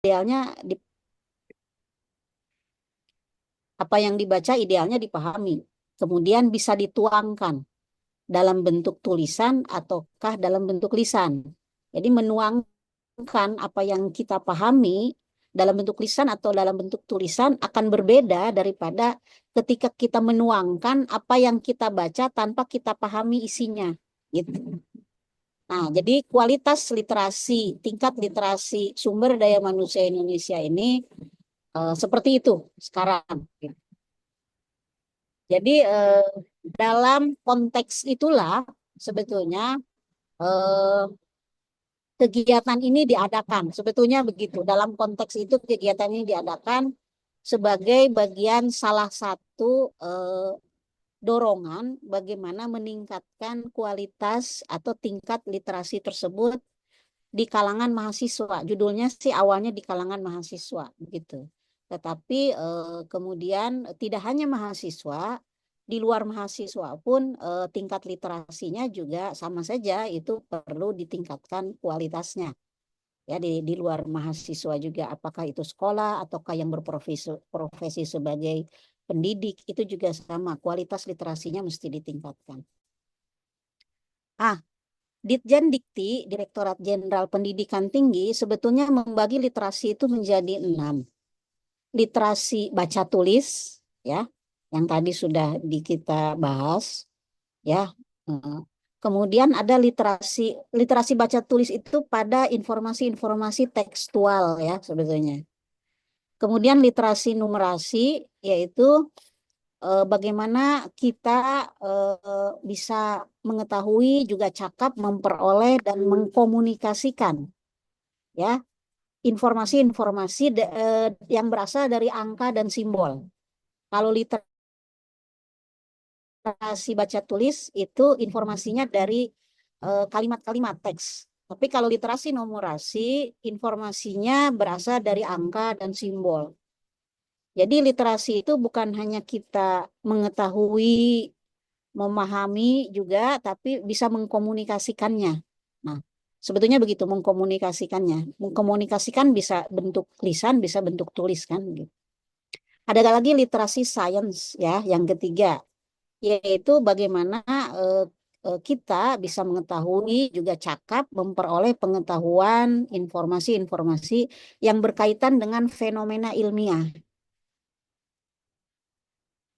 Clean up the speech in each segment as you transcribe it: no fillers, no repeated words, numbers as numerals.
idealnya apa yang dibaca idealnya dipahami, kemudian bisa dituangkan dalam bentuk tulisan ataukah dalam bentuk lisan. Jadi menuangkan apa yang kita pahami dalam bentuk lisan atau dalam bentuk tulisan akan berbeda daripada ketika kita menuangkan apa yang kita baca tanpa kita pahami isinya. Gitu. Nah, jadi kualitas literasi, tingkat literasi sumber daya manusia Indonesia ini seperti itu sekarang. Jadi dalam konteks itulah sebetulnya eh, kegiatan ini diadakan. Sebetulnya begitu. Dalam konteks itu kegiatan ini diadakan sebagai bagian salah satu dorongan bagaimana meningkatkan kualitas atau tingkat literasi tersebut di kalangan mahasiswa. Judulnya sih awalnya di kalangan mahasiswa begitu. Tetapi kemudian tidak hanya mahasiswa, di luar mahasiswa pun tingkat literasinya juga sama saja itu perlu ditingkatkan kualitasnya. Ya di luar mahasiswa juga apakah itu sekolah ataukah yang berprofesi sebagai pendidik itu juga sama kualitas literasinya mesti ditingkatkan. Ah, Ditjen Dikti, Direktorat Jenderal Pendidikan Tinggi, sebetulnya membagi literasi itu menjadi 6. Literasi baca tulis, ya, yang tadi sudah kita bahas, ya. Kemudian ada literasi baca tulis itu pada informasi-informasi tekstual, ya, sebetulnya. Kemudian literasi numerasi, yaitu bagaimana kita bisa mengetahui juga cakap memperoleh dan mengkomunikasikan ya informasi-informasi yang berasal dari angka dan simbol. Kalau literasi baca tulis itu informasinya dari kalimat-kalimat teks. Tapi kalau literasi numerasi informasinya berasal dari angka dan simbol. Jadi literasi itu bukan hanya kita mengetahui memahami juga, tapi bisa mengkomunikasikannya. Nah, sebetulnya begitu mengkomunikasikannya. Mengkomunikasikan bisa bentuk lisan, bisa bentuk tulis kan. Gitu. Ada lagi literasi sains ya, yang ketiga, yaitu bagaimana kita bisa mengetahui juga cakap memperoleh pengetahuan informasi-informasi yang berkaitan dengan fenomena ilmiah.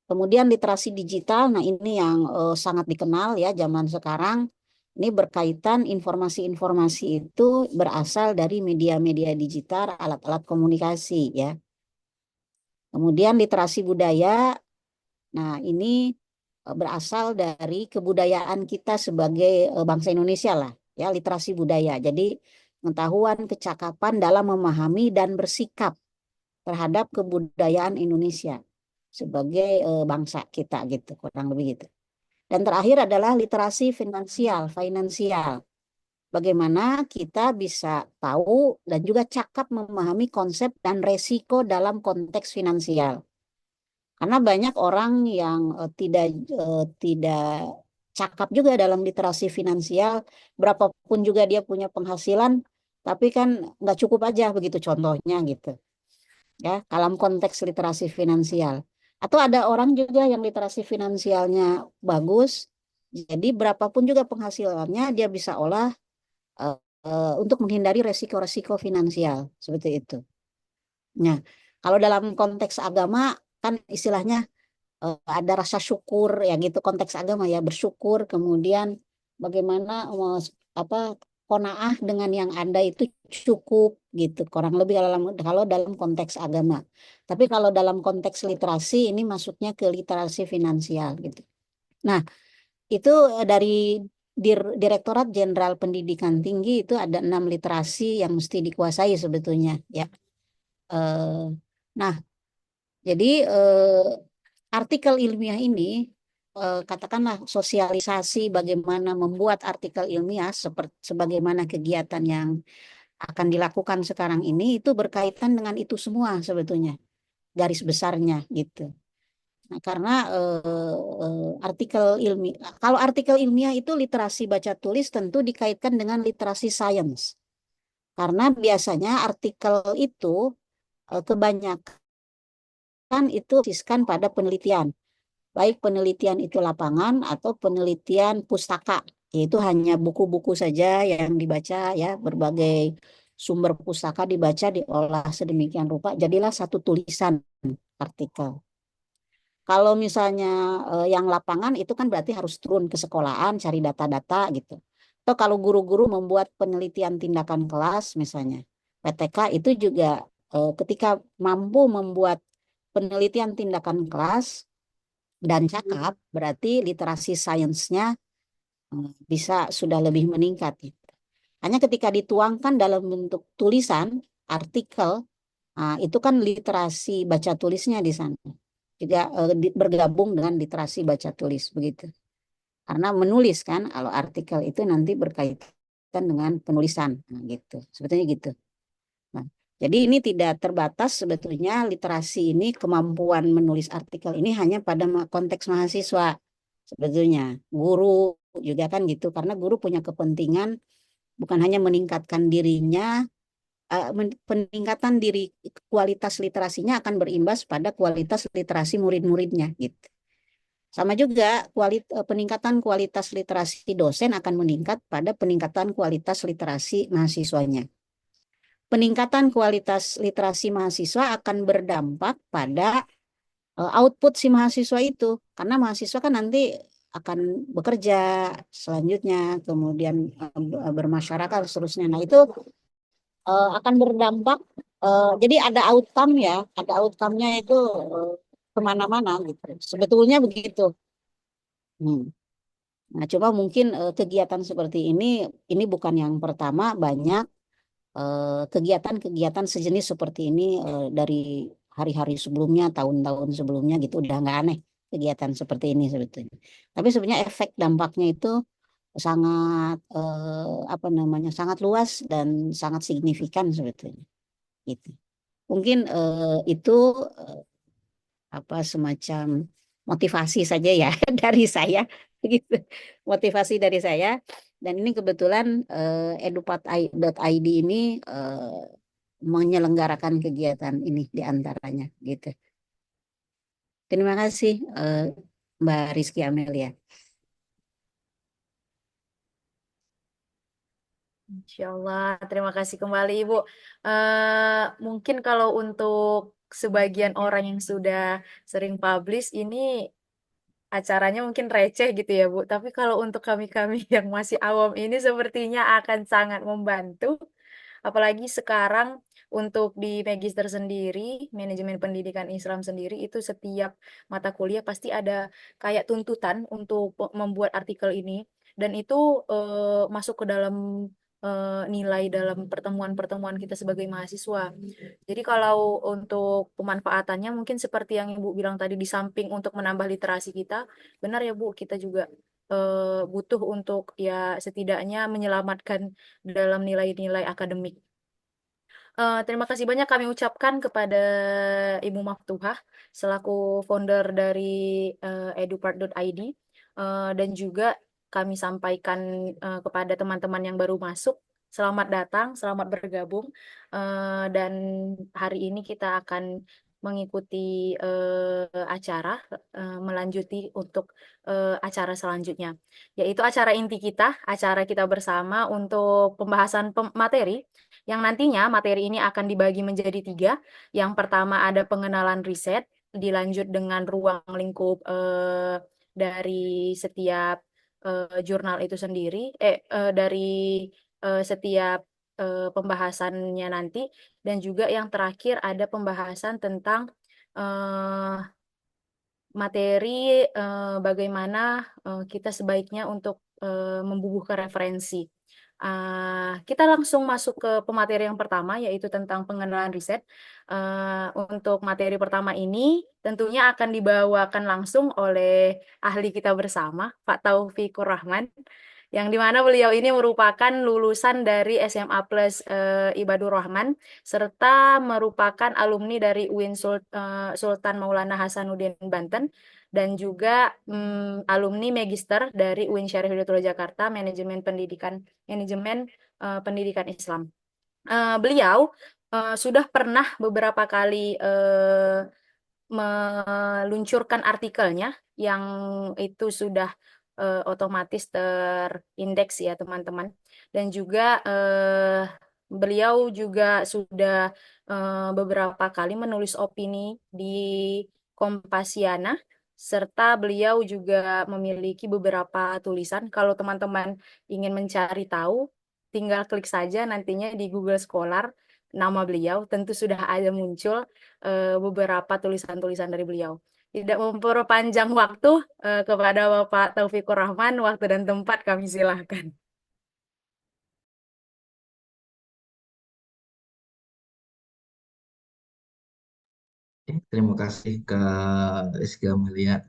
Kemudian literasi digital, nah ini yang sangat dikenal ya zaman sekarang. Ini berkaitan informasi-informasi itu berasal dari media-media digital, alat-alat komunikasi ya. Kemudian literasi budaya, nah ini berasal dari kebudayaan kita sebagai bangsa Indonesia lah, ya literasi budaya. Jadi pengetahuan, kecakapan dalam memahami dan bersikap terhadap kebudayaan Indonesia sebagai bangsa kita gitu, kurang lebih gitu. Dan terakhir adalah literasi finansial. Bagaimana kita bisa tahu dan juga cakap memahami konsep dan resiko dalam konteks finansial. Karena banyak orang yang tidak cakap juga dalam literasi finansial, berapapun juga dia punya penghasilan, tapi kan nggak cukup aja begitu contohnya gitu. Ya, dalam konteks literasi finansial. Atau ada orang juga yang literasi finansialnya bagus, jadi berapapun juga penghasilannya dia bisa olah eh, untuk menghindari resiko-resiko finansial seperti itu. Nah, kalau dalam konteks agama kan istilahnya ada rasa syukur ya gitu konteks agama ya bersyukur kemudian bagaimana apa qanaah dengan yang ada itu cukup gitu kurang lebih kalau dalam konteks agama. Tapi kalau dalam konteks literasi ini masuknya ke literasi finansial gitu. Nah, itu dari Direktorat Jenderal Pendidikan Tinggi itu ada 6 literasi yang mesti dikuasai sebetulnya ya. Eh, nah, jadi artikel ilmiah ini katakanlah sosialisasi bagaimana membuat artikel ilmiah seperti sebagaimana kegiatan yang akan dilakukan sekarang ini itu berkaitan dengan itu semua sebetulnya garis besarnya gitu. Nah, karena artikel ilmiah kalau artikel ilmiah itu literasi baca tulis tentu dikaitkan dengan literasi sains. Karena biasanya artikel itu kebanyakan itu basiskan pada penelitian. Baik penelitian itu lapangan atau penelitian pustaka, yaitu hanya buku-buku saja yang dibaca ya, berbagai sumber pustaka dibaca, diolah sedemikian rupa, jadilah satu tulisan artikel. Kalau misalnya yang lapangan itu kan berarti harus turun ke sekolahan, cari data-data gitu. Atau kalau guru-guru membuat penelitian tindakan kelas misalnya, PTK itu juga ketika mampu membuat penelitian tindakan kelas dan cakap, berarti literasi sainsnya bisa sudah lebih meningkat gitu. Hanya ketika dituangkan dalam bentuk tulisan, artikel, itu kan literasi baca tulisnya di sana juga bergabung dengan literasi baca tulis begitu. Karena menulis kan, kalau artikel itu nanti berkaitan dengan penulisan, nah, gitu. Sebetulnya gitu. Nah, jadi ini tidak terbatas sebetulnya literasi ini, kemampuan menulis artikel ini hanya pada konteks mahasiswa sebetulnya. Guru juga kan gitu, karena guru punya kepentingan bukan hanya meningkatkan dirinya, peningkatan diri, kualitas literasinya akan berimbas pada kualitas literasi murid-muridnya gitu. Sama juga peningkatan kualitas literasi dosen akan meningkat pada peningkatan kualitas literasi mahasiswanya. Peningkatan kualitas literasi mahasiswa akan berdampak pada output si mahasiswa itu, karena mahasiswa kan nanti akan bekerja selanjutnya, kemudian bermasyarakat seterusnya. Nah itu akan berdampak. Jadi ada outcome ya, ada outcome-nya itu kemana-mana gitu. Sebetulnya begitu. Hmm. Nah, cuma mungkin kegiatan seperti ini bukan yang pertama, banyak kegiatan-kegiatan sejenis seperti ini dari hari-hari sebelumnya, tahun-tahun sebelumnya gitu, udah nggak aneh kegiatan seperti ini sebetulnya. Tapi sebenarnya efek dampaknya itu sangat apa namanya, sangat luas dan sangat signifikan sebetulnya. Gitu. Mungkin itu eh, apa semacam motivasi saja ya dari saya gitu, motivasi dari saya. Dan ini kebetulan edupat.id ini menyelenggarakan kegiatan ini di antaranya gitu. Terima kasih Mbak Rizky Amelia. Insya Allah, terima kasih kembali Ibu. Mungkin kalau untuk sebagian orang yang sudah sering publish ini acaranya mungkin receh gitu ya Bu. Tapi kalau untuk kami-kami yang masih awam ini sepertinya akan sangat membantu. Apalagi sekarang untuk di Magister sendiri, manajemen pendidikan Islam sendiri itu setiap mata kuliah pasti ada kayak tuntutan untuk membuat artikel ini dan itu masuk ke dalam nilai dalam pertemuan-pertemuan kita sebagai mahasiswa. Jadi kalau untuk pemanfaatannya mungkin seperti yang Ibu bilang tadi di samping untuk menambah literasi kita, benar ya Bu, kita juga butuh untuk ya setidaknya menyelamatkan dalam nilai-nilai akademik. Terima kasih banyak kami ucapkan kepada Ibu Maftuhah selaku founder dari edupart.id dan juga kami sampaikan kepada teman-teman yang baru masuk. Selamat datang, selamat bergabung. Dan hari ini kita akan mengikuti acara, melanjuti untuk acara selanjutnya, yaitu acara inti kita, acara kita bersama untuk pembahasan materi yang nantinya materi ini akan dibagi menjadi tiga. Yang pertama ada pengenalan riset, dilanjut dengan ruang lingkup dari setiap jurnal itu sendiri, dari setiap pembahasannya nanti, dan juga yang terakhir ada pembahasan tentang eh, materi bagaimana kita sebaiknya untuk membubuhkan referensi. Kita langsung masuk ke pemateri yang pertama, yaitu tentang pengenalan riset. Untuk materi pertama ini tentunya akan dibawakan langsung oleh ahli kita bersama, Pak Taufikur Rahman, yang dimana beliau ini merupakan lulusan dari SMA Plus Ibadur Rahman, serta merupakan alumni dari UIN Sultan Maulana Hasanuddin Banten, dan juga alumni Magister dari UIN Syarif Hidayatullah Jakarta, Manajemen Pendidikan Islam. beliau sudah pernah beberapa kali meluncurkan artikelnya yang itu sudah otomatis terindeks ya teman-teman. Dan juga beliau juga sudah beberapa kali menulis opini di Kompasiana, serta beliau juga memiliki beberapa tulisan. Kalau teman-teman ingin mencari tahu, tinggal klik saja nantinya di Google Scholar nama beliau, tentu sudah ada muncul beberapa tulisan-tulisan dari beliau. Tidak memperpanjang waktu, kepada Bapak Taufikur Rahman, waktu dan tempat kami silahkan. Terima kasih Kak Rizky Amelia.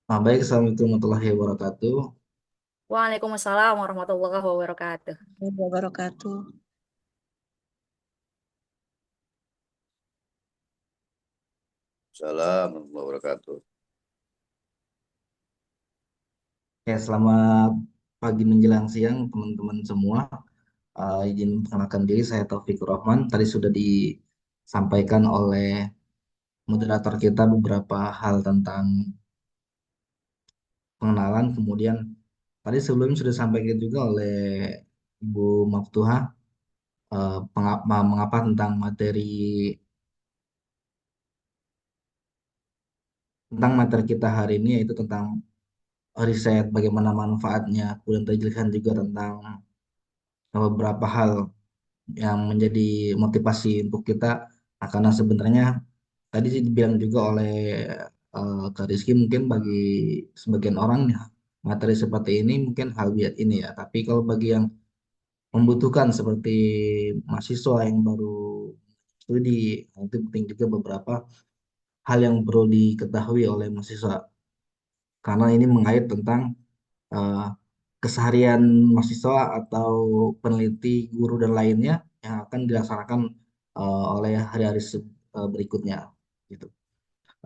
Nah, baik, Assalamualaikum warahmatullahi wabarakatuh. Waalaikumsalam warahmatullahi wabarakatuh. Wabarakatuh. Salam warahmatullahi wabarakatuh. Ya, selamat pagi menjelang siang teman-teman semua. Izin perkenalkan diri, saya Taufik Rahman. Tadi sudah disampaikan oleh moderator kita beberapa hal tentang pengenalan. Kemudian tadi sebelumnya sudah disampaikan juga oleh Ibu Maftuha mengapa tentang materi kita hari ini, yaitu tentang riset, bagaimana manfaatnya. Kemudian tadi dijelaskan juga tentang beberapa hal yang menjadi motivasi untuk kita. Nah, karena sebenarnya tadi sih dibilang juga oleh Kak Rizky, mungkin bagi sebagian orang ya, materi seperti ini mungkin hal biasa ini ya. Tapi kalau bagi yang membutuhkan seperti mahasiswa yang baru studi, nah itu penting juga beberapa hal yang perlu diketahui oleh mahasiswa. Karena ini mengait tentang eh, keseharian mahasiswa atau peneliti, guru dan lainnya yang akan dilaksanakan oleh hari-hari berikutnya gitu.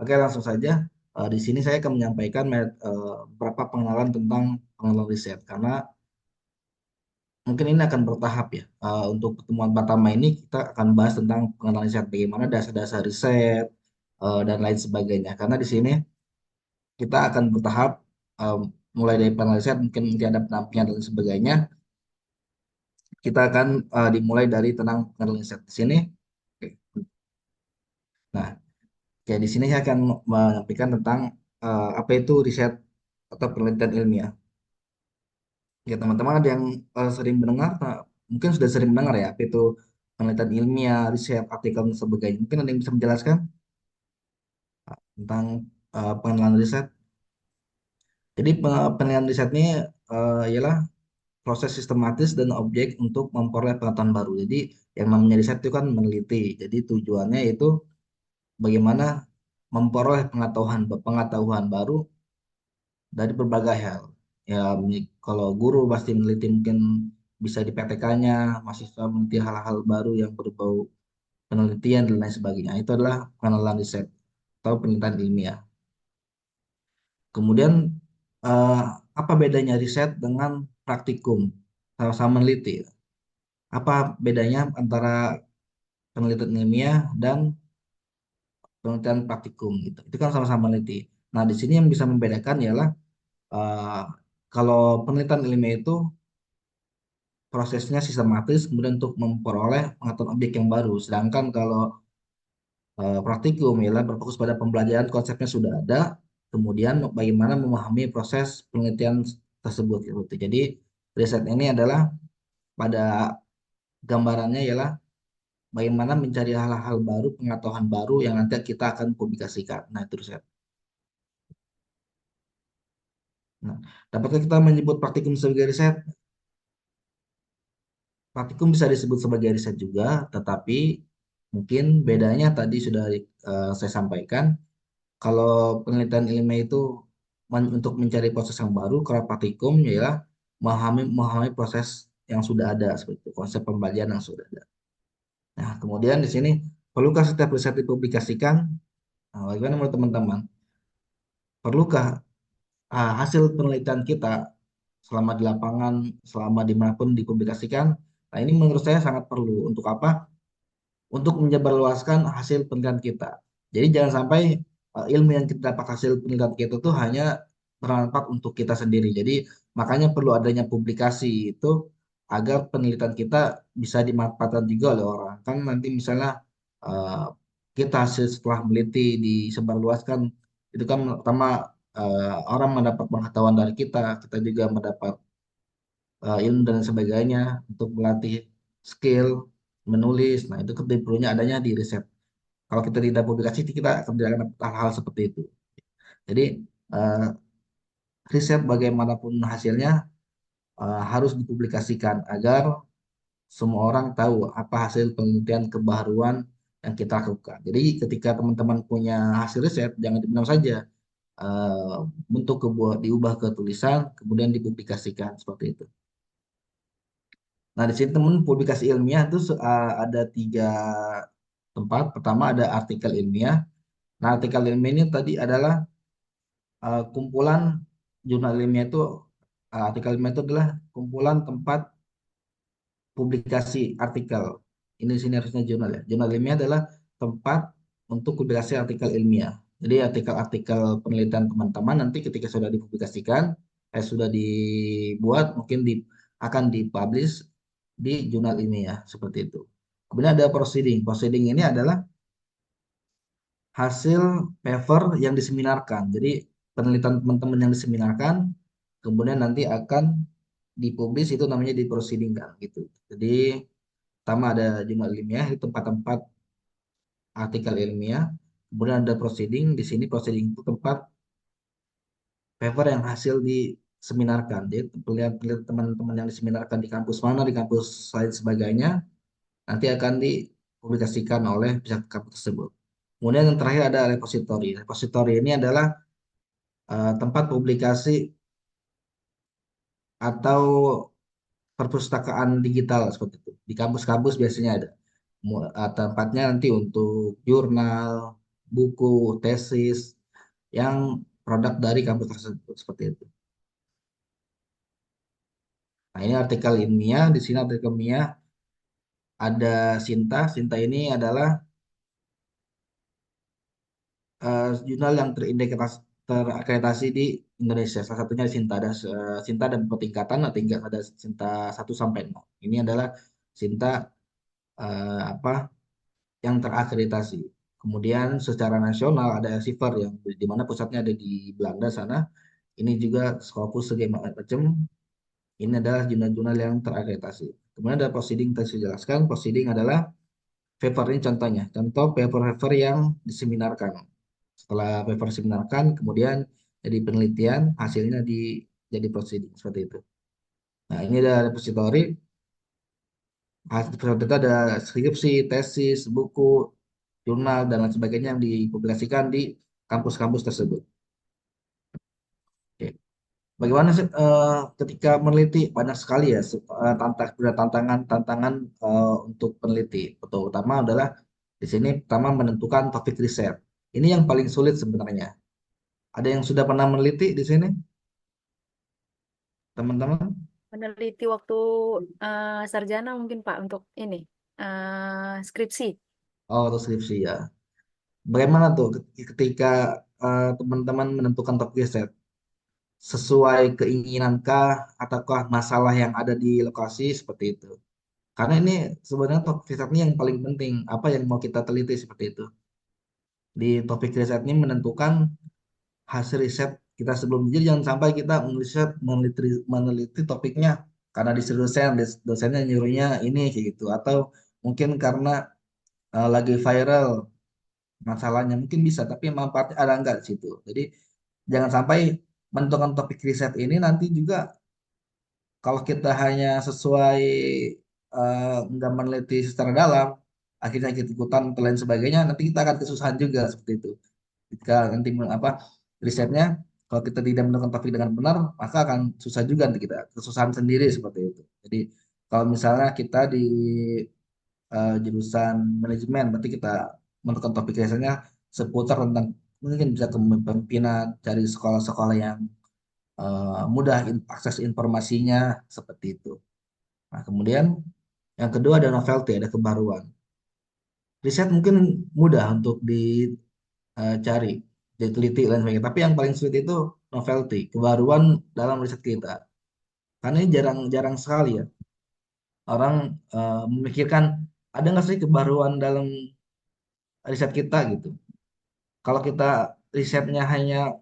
Oke, langsung saja. Di sini saya akan menyampaikan beberapa pengenalan tentang pengenalan riset karena mungkin ini akan bertahap ya. Untuk pertemuan pertama ini kita akan bahas tentang pengenalan riset, bagaimana dasar-dasar riset dan lain sebagainya. Karena di sini kita akan bertahap, eh, mulai dari pengenalan riset, mungkin nanti ada pendampingan dan sebagainya. Kita akan dimulai dari tentang pengenalan riset di sini. Oke. Nah, ya di sini saya akan menyampaikan tentang apa itu riset atau penelitian ilmiah. Ya teman-teman ada yang sering mendengar, mungkin sudah sering mendengar ya apa itu penelitian ilmiah, riset, artikel dan sebagainya. Mungkin ada yang bisa menjelaskan tentang pengenalan riset. Jadi penelitian riset ini ialah proses sistematis dan objek untuk memperoleh pengetahuan baru. Jadi yang namanya riset itu kan meneliti. Jadi tujuannya itu bagaimana memperoleh pengetahuan pengetahuan baru dari berbagai hal. Ya, kalau guru pasti meneliti mungkin bisa di PTK-nya, mahasiswa meneliti hal-hal baru yang berbau penelitian dan lain sebagainya. Itu adalah pengenalan riset atau penelitian ilmiah. Kemudian eh, apa bedanya riset dengan praktikum? Sama-sama meneliti. Apa bedanya antara penelitian ilmiah dan penelitian praktikum gitu? Itu kan sama-sama meneliti. Nah, di sini yang bisa membedakan ialah eh, kalau penelitian ilmiah itu prosesnya sistematis kemudian untuk memperoleh pengetahuan objek yang baru. Sedangkan kalau praktikum ialah berfokus pada pembelajaran konsepnya sudah ada, kemudian bagaimana memahami proses penelitian tersebut gitu. Jadi riset ini adalah pada gambarannya ialah bagaimana mencari hal-hal baru, pengetahuan baru yang nanti kita akan publikasikan. Nah, itu riset. Nah, dapatkah kita menyebut praktikum sebagai riset? Praktikum bisa disebut sebagai riset juga, tetapi mungkin bedanya tadi sudah saya sampaikan. Kalau penelitian ilmiah itu untuk mencari proses yang baru, kalau praktikum ialah memahami proses yang sudah ada, seperti itu, konsep pembelajaran yang sudah ada. Nah, kemudian di sini perlukah setiap riset dipublikasikan? Nah, bagaimana menurut teman-teman? Perlukah hasil penelitian kita selama di lapangan, selama dimanapun dipublikasikan? Nah, ini menurut saya sangat perlu. Untuk apa? Untuk menyebarluaskan hasil penelitian kita. Jadi jangan sampai ilmu yang kita dapat hasil penelitian kita itu hanya bermanfaat untuk kita sendiri. Jadi makanya perlu adanya publikasi itu agar penelitian kita bisa dimanfaatkan juga oleh orang. Kan nanti misalnya eh, kita hasil setelah meneliti disebarluaskan itu kan pertama orang mendapat pengetahuan dari kita, kita juga mendapat ilmu dan sebagainya untuk melatih skill menulis. Nah, itu perlunya adanya di riset. Kalau kita tidak publikasi, kita akan tidak akan dapat hal-hal seperti itu. Jadi, eh, riset bagaimanapun hasilnya harus dipublikasikan agar semua orang tahu apa hasil penelitian kebaruan yang kita lakukan. Jadi, ketika teman-teman punya hasil riset, jangan dipendam saja. eh, Bentuk diubah ke tulisan, kemudian dipublikasikan seperti itu. Nah, di sini teman publikasi ilmiah itu ada 3 tempat. Pertama ada artikel ilmiah. Nah, artikel ilmiah ini tadi adalah kumpulan jurnal ilmiah itu, artikel ilmiah itu adalah kumpulan tempat publikasi artikel. Ini di sini harusnya jurnal ya. Jurnal ilmiah adalah tempat untuk publikasi artikel ilmiah. Jadi artikel-artikel penelitian teman-teman nanti ketika sudah dipublikasikan, sudah dibuat, mungkin akan dipublish di jurnal ilmiah seperti itu. Kemudian ada proceeding. Proceeding ini adalah hasil paper yang diseminarkan. Jadi penelitian teman-teman yang diseminarkan, kemudian nanti akan dipublish itu namanya di proceeding kan gitu. Jadi pertama ada jurnal ilmiah itu tempat-tempat artikel ilmiah, kemudian ada proceeding. Di sini proceeding itu tempat paper yang hasil diseminarkan. Jadi penelitian teman-teman yang diseminarkan di kampus mana, di kampus lain sebagainya, nanti akan dipublikasikan oleh pihak kampus tersebut. Kemudian yang terakhir ada repository. Repository ini adalah tempat publikasi atau perpustakaan digital seperti itu. Di kampus-kampus biasanya ada. Tempatnya nanti untuk jurnal, buku, tesis yang produk dari kampus tersebut seperti itu. Nah, ini artikel ilmiah. Di sini artikel ilmiah ada Sinta. Sinta ini adalah jurnal yang terakreditasi di Indonesia. Salah satunya Sinta. Sinta ada beberapa tingkatan, ada Sinta 1 sampai 6. Ini adalah Sinta apa yang terakreditasi. Kemudian secara nasional ada Elsevier yang di mana pusatnya ada di Belanda sana. Ini juga Scopus segala macam. Ini adalah jurnal-jurnal yang terakreditasi. Kemudian ada proceeding tadi saya jelaskan. Proceeding adalah paper ini contohnya. Contoh paper-paper yang diseminarkan. Setelah paper diseminarkan, kemudian jadi penelitian, hasilnya jadi proceeding seperti itu. Nah, ini ada repository. Hasil itu ada skripsi, tesis, buku, jurnal, dan lain sebagainya yang dipublikasikan di kampus-kampus tersebut. Oke. Bagaimana sih ketika meneliti banyak sekali ya tantangan-tantangan untuk peneliti. Utama adalah di sini pertama menentukan topik riset. Ini yang paling sulit sebenarnya. Ada yang sudah pernah meneliti di sini, teman-teman? Meneliti waktu sarjana mungkin Pak untuk ini skripsi. Oh, atau skripsi ya. Bagaimana tuh ketika teman-teman menentukan topik riset? Sesuai keinginankah ataukah masalah yang ada di lokasi seperti itu? Karena ini sebenarnya topik riset ini yang paling penting, apa yang mau kita teliti seperti itu. Di topik riset ini menentukan hasil riset kita sebelum, jadi jangan sampai kita meneliti topiknya karena disuruh dosen, dosennya nyuruhnya ini kayak gitu, atau mungkin karena lagi viral masalahnya mungkin bisa, tapi manfaatnya ada enggak di situ. Jadi jangan sampai menentukan topik riset ini nanti juga kalau kita hanya sesuai nggak meneliti secara dalam, akhirnya kita ikutan atau lain sebagainya, nanti kita akan kesusahan juga seperti itu. Jika nanti risetnya, kalau kita tidak menentukan topik dengan benar, maka akan susah juga nanti kita kesusahan sendiri seperti itu. Jadi kalau misalnya kita jurusan manajemen, berarti kita menentukan topik risetnya seputar tentang mungkin bisa kepemimpinan, cari sekolah-sekolah yang mudah akses informasinya seperti itu. Nah, kemudian yang kedua ada novelty, ada kebaruan. Riset mungkin mudah untuk dicari, diteliti dan sebagainya. Tapi yang paling sulit itu novelty, kebaruan dalam riset kita. Karena ini jarang-jarang sekali ya orang memikirkan ada nggak sih kebaruan dalam riset kita gitu. Kalau kita risetnya hanya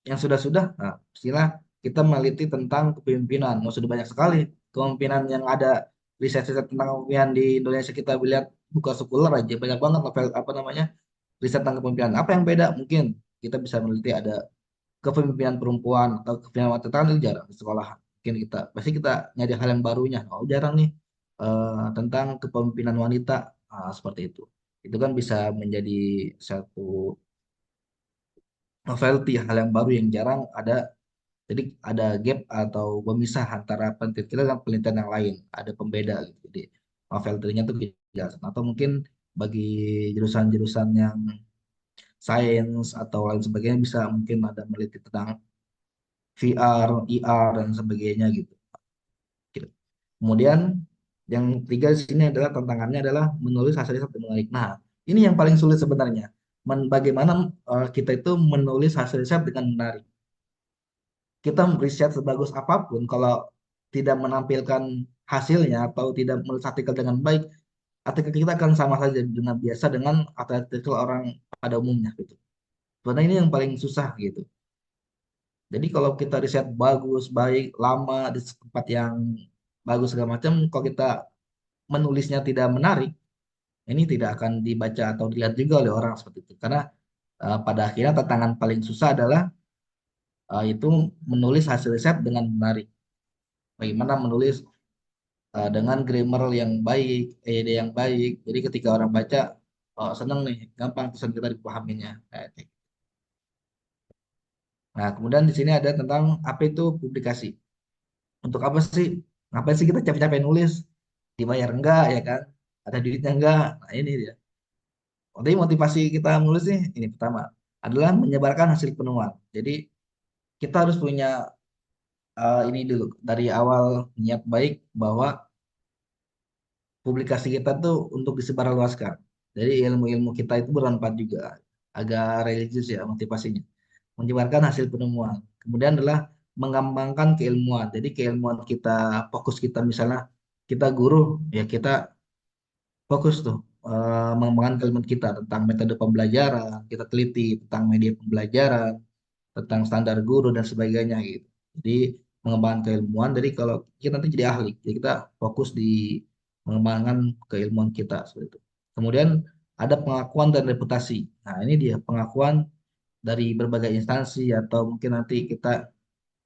yang sudah-sudah, nah, istilah kita meneliti tentang kepemimpinan. Oh, sudah banyak sekali kepemimpinan yang ada, riset-riset tentang kepemimpinan di Indonesia. Kita lihat buka sekuler aja banyak banget novel apa namanya riset tentang kepemimpinan. Apa yang beda? Mungkin kita bisa meneliti ada kepemimpinan perempuan atau kepemimpinan wanita, kan itu jarang di sekolah. Mungkin kita pasti kita nyari hal yang barunya. Oh, jarang nih tentang kepemimpinan wanita. Ah, seperti itu. Itu kan bisa menjadi satu novelty, hal yang baru yang jarang ada. Jadi ada gap atau pemisah antara penelitian kita dan penelitian yang lain. Ada pembeda gitu. Jadi novelty-nya tuh kejelasan. Atau mungkin bagi jurusan-jurusan yang sains atau lain sebagainya bisa mungkin ada meneliti tentang VR, IR dan sebagainya gitu. Gitu. Kemudian yang ketiga di sini adalah tantangannya adalah menulis hasil riset yang menarik. Nah, ini yang paling sulit sebenarnya. Bagaimana kita itu menulis hasil riset dengan menarik. Kita riset sebagus apapun kalau tidak menampilkan hasilnya atau tidak menulis artikel dengan baik, artikel kita akan sama saja dengan biasa dengan artikel orang pada umumnya gitu. Sebenarnya ini yang paling susah gitu. Jadi kalau kita riset bagus, baik, lama di tempat yang bagus segala macam, kalau kita menulisnya tidak menarik, ini tidak akan dibaca atau dilihat juga oleh orang seperti itu. Karena pada akhirnya tantangan paling susah adalah itu menulis hasil riset dengan menarik. Bagaimana menulis dengan grammar yang baik, EYD yang baik. Jadi ketika orang baca, oh, seneng nih, gampang pesan kita dipahaminya. Nah, kemudian di sini ada tentang apa itu publikasi. Untuk apa sih? Ngapain sih kita capek-capek nulis? Dibayar enggak ya kan? Ada duitnya enggak? Nah, ini dia. Jadi motivasi kita menulis nih, ini pertama adalah menyebarkan hasil penemuan. Jadi kita harus punya ini dulu dari awal niat baik bahwa publikasi kita tuh untuk disebarluaskan. Jadi ilmu-ilmu kita itu bermanfaat juga. Agak religius ya motivasinya. Menyebarkan hasil penemuan. Kemudian adalah mengembangkan keilmuan. Jadi keilmuan kita, fokus kita misalnya kita guru, ya kita fokus tuh mengembangkan keilmuan kita tentang metode pembelajaran, kita teliti tentang media pembelajaran, tentang standar guru dan sebagainya gitu. Jadi mengembangkan keilmuan. Jadi kalau kita nanti jadi ahli, jadi kita fokus di mengembangkan keilmuan kita seperti itu. Kemudian ada pengakuan dan reputasi. Nah, ini dia pengakuan dari berbagai instansi atau mungkin nanti kita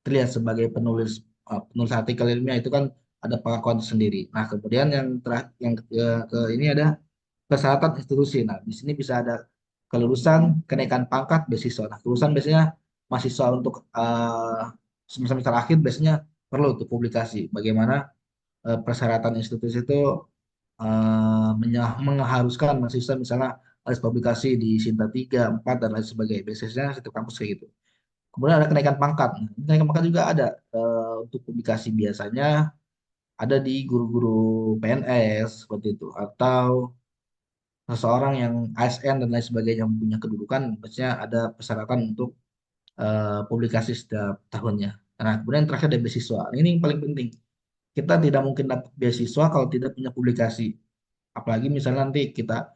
terlihat sebagai penulis artikel ilmiah itu kan ada pengakuan sendiri. Nah, kemudian yang terakhir yang ke ini ada persyaratan institusi. Nah, di sini bisa ada kelulusan, kenaikan pangkat, beasiswa. Nah, kelulusan biasanya mahasiswa untuk semester akhir biasanya perlu untuk publikasi. Bagaimana persyaratan institusi itu mengharuskan mahasiswa misalnya harus publikasi di Sinta 3, 4, dan lain sebagainya. Biasanya setiap kampus kayak gitu. Kemudian ada kenaikan pangkat. Nah, kenaikan pangkat juga ada untuk publikasi biasanya ada di guru-guru PNS seperti itu atau seseorang yang ASN dan lain sebagainya yang punya kedudukan, biasanya ada persyaratan untuk publikasi setiap tahunnya. Nah, kemudian terakhir ada beasiswa. Ini yang paling penting. Kita tidak mungkin dapat beasiswa kalau tidak punya publikasi. Apalagi misalnya nanti kita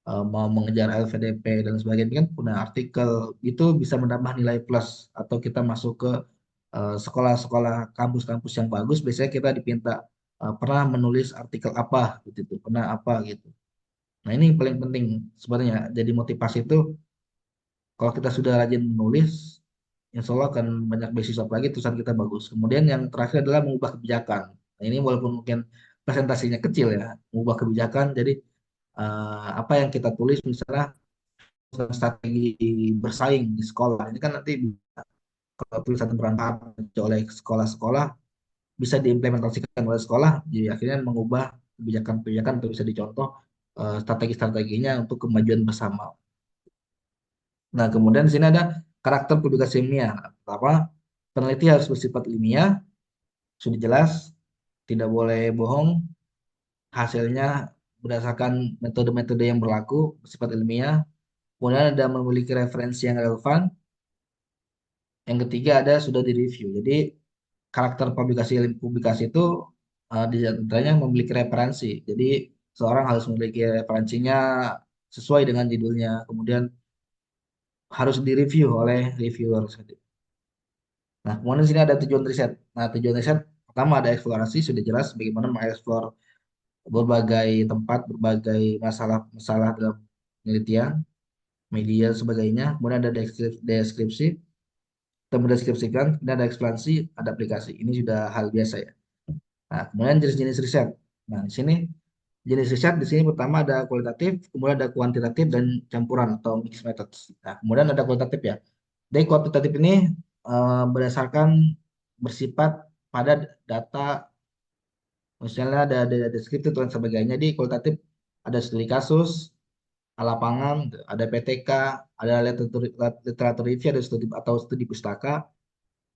mau mengejar LVDP dan sebagainya kan punya artikel itu bisa menambah nilai plus atau kita masuk ke sekolah-sekolah kampus-kampus yang bagus biasanya kita dipinta pernah menulis artikel apa gitu pernah apa gitu. Nah, ini yang paling penting sebenarnya. Jadi motivasi itu kalau kita sudah rajin menulis, insya Allah akan banyak beasiswa lagi, tulisan kita bagus. Kemudian yang terakhir adalah mengubah kebijakan. Nah, ini walaupun mungkin presentasinya kecil ya, mengubah kebijakan. Jadi apa yang kita tulis misalnya strategi bersaing di sekolah, ini kan nanti kalau tulisan bermanfaat oleh sekolah-sekolah bisa diimplementasikan oleh sekolah, jadi akhirnya mengubah kebijakan-kebijakan untuk bisa dicontoh strategi-strateginya untuk kemajuan bersama. Nah, kemudian di sini ada karakter publikasi ilmiah. Pertama, peneliti harus bersifat ilmiah, sudah jelas, tidak boleh bohong, hasilnya berdasarkan metode-metode yang berlaku, bersifat ilmiah. Kemudian ada memiliki referensi yang relevan. Yang ketiga ada sudah direview. Jadi karakter publikasi itu di antaranya memiliki referensi. Jadi seorang harus memiliki referensinya sesuai dengan judulnya. Kemudian harus direview oleh reviewer. Nah, kemudian di sini ada tujuan riset. Nah, tujuan riset pertama ada eksplorasi, sudah jelas bagaimana mengeksplor berbagai tempat, berbagai masalah-masalah dalam penelitian, media, sebagainya. Kemudian ada deskripsi, kita mendeskripsikan, kemudian ada ekspansi, ada aplikasi. Ini sudah hal biasa ya. Nah, kemudian jenis-jenis riset. Nah, di sini jenis riset di sini pertama ada kualitatif, kemudian ada kuantitatif dan campuran atau mixed methods. Nah, kemudian ada kualitatif ya. Dari kuantitatif ini berdasarkan bersifat pada data, misalnya ada deskriptif dan sebagainya. Di kualitatif ada studi kasus, lapangan, ada PTK, ada literatur review, ada studi atau studi pustaka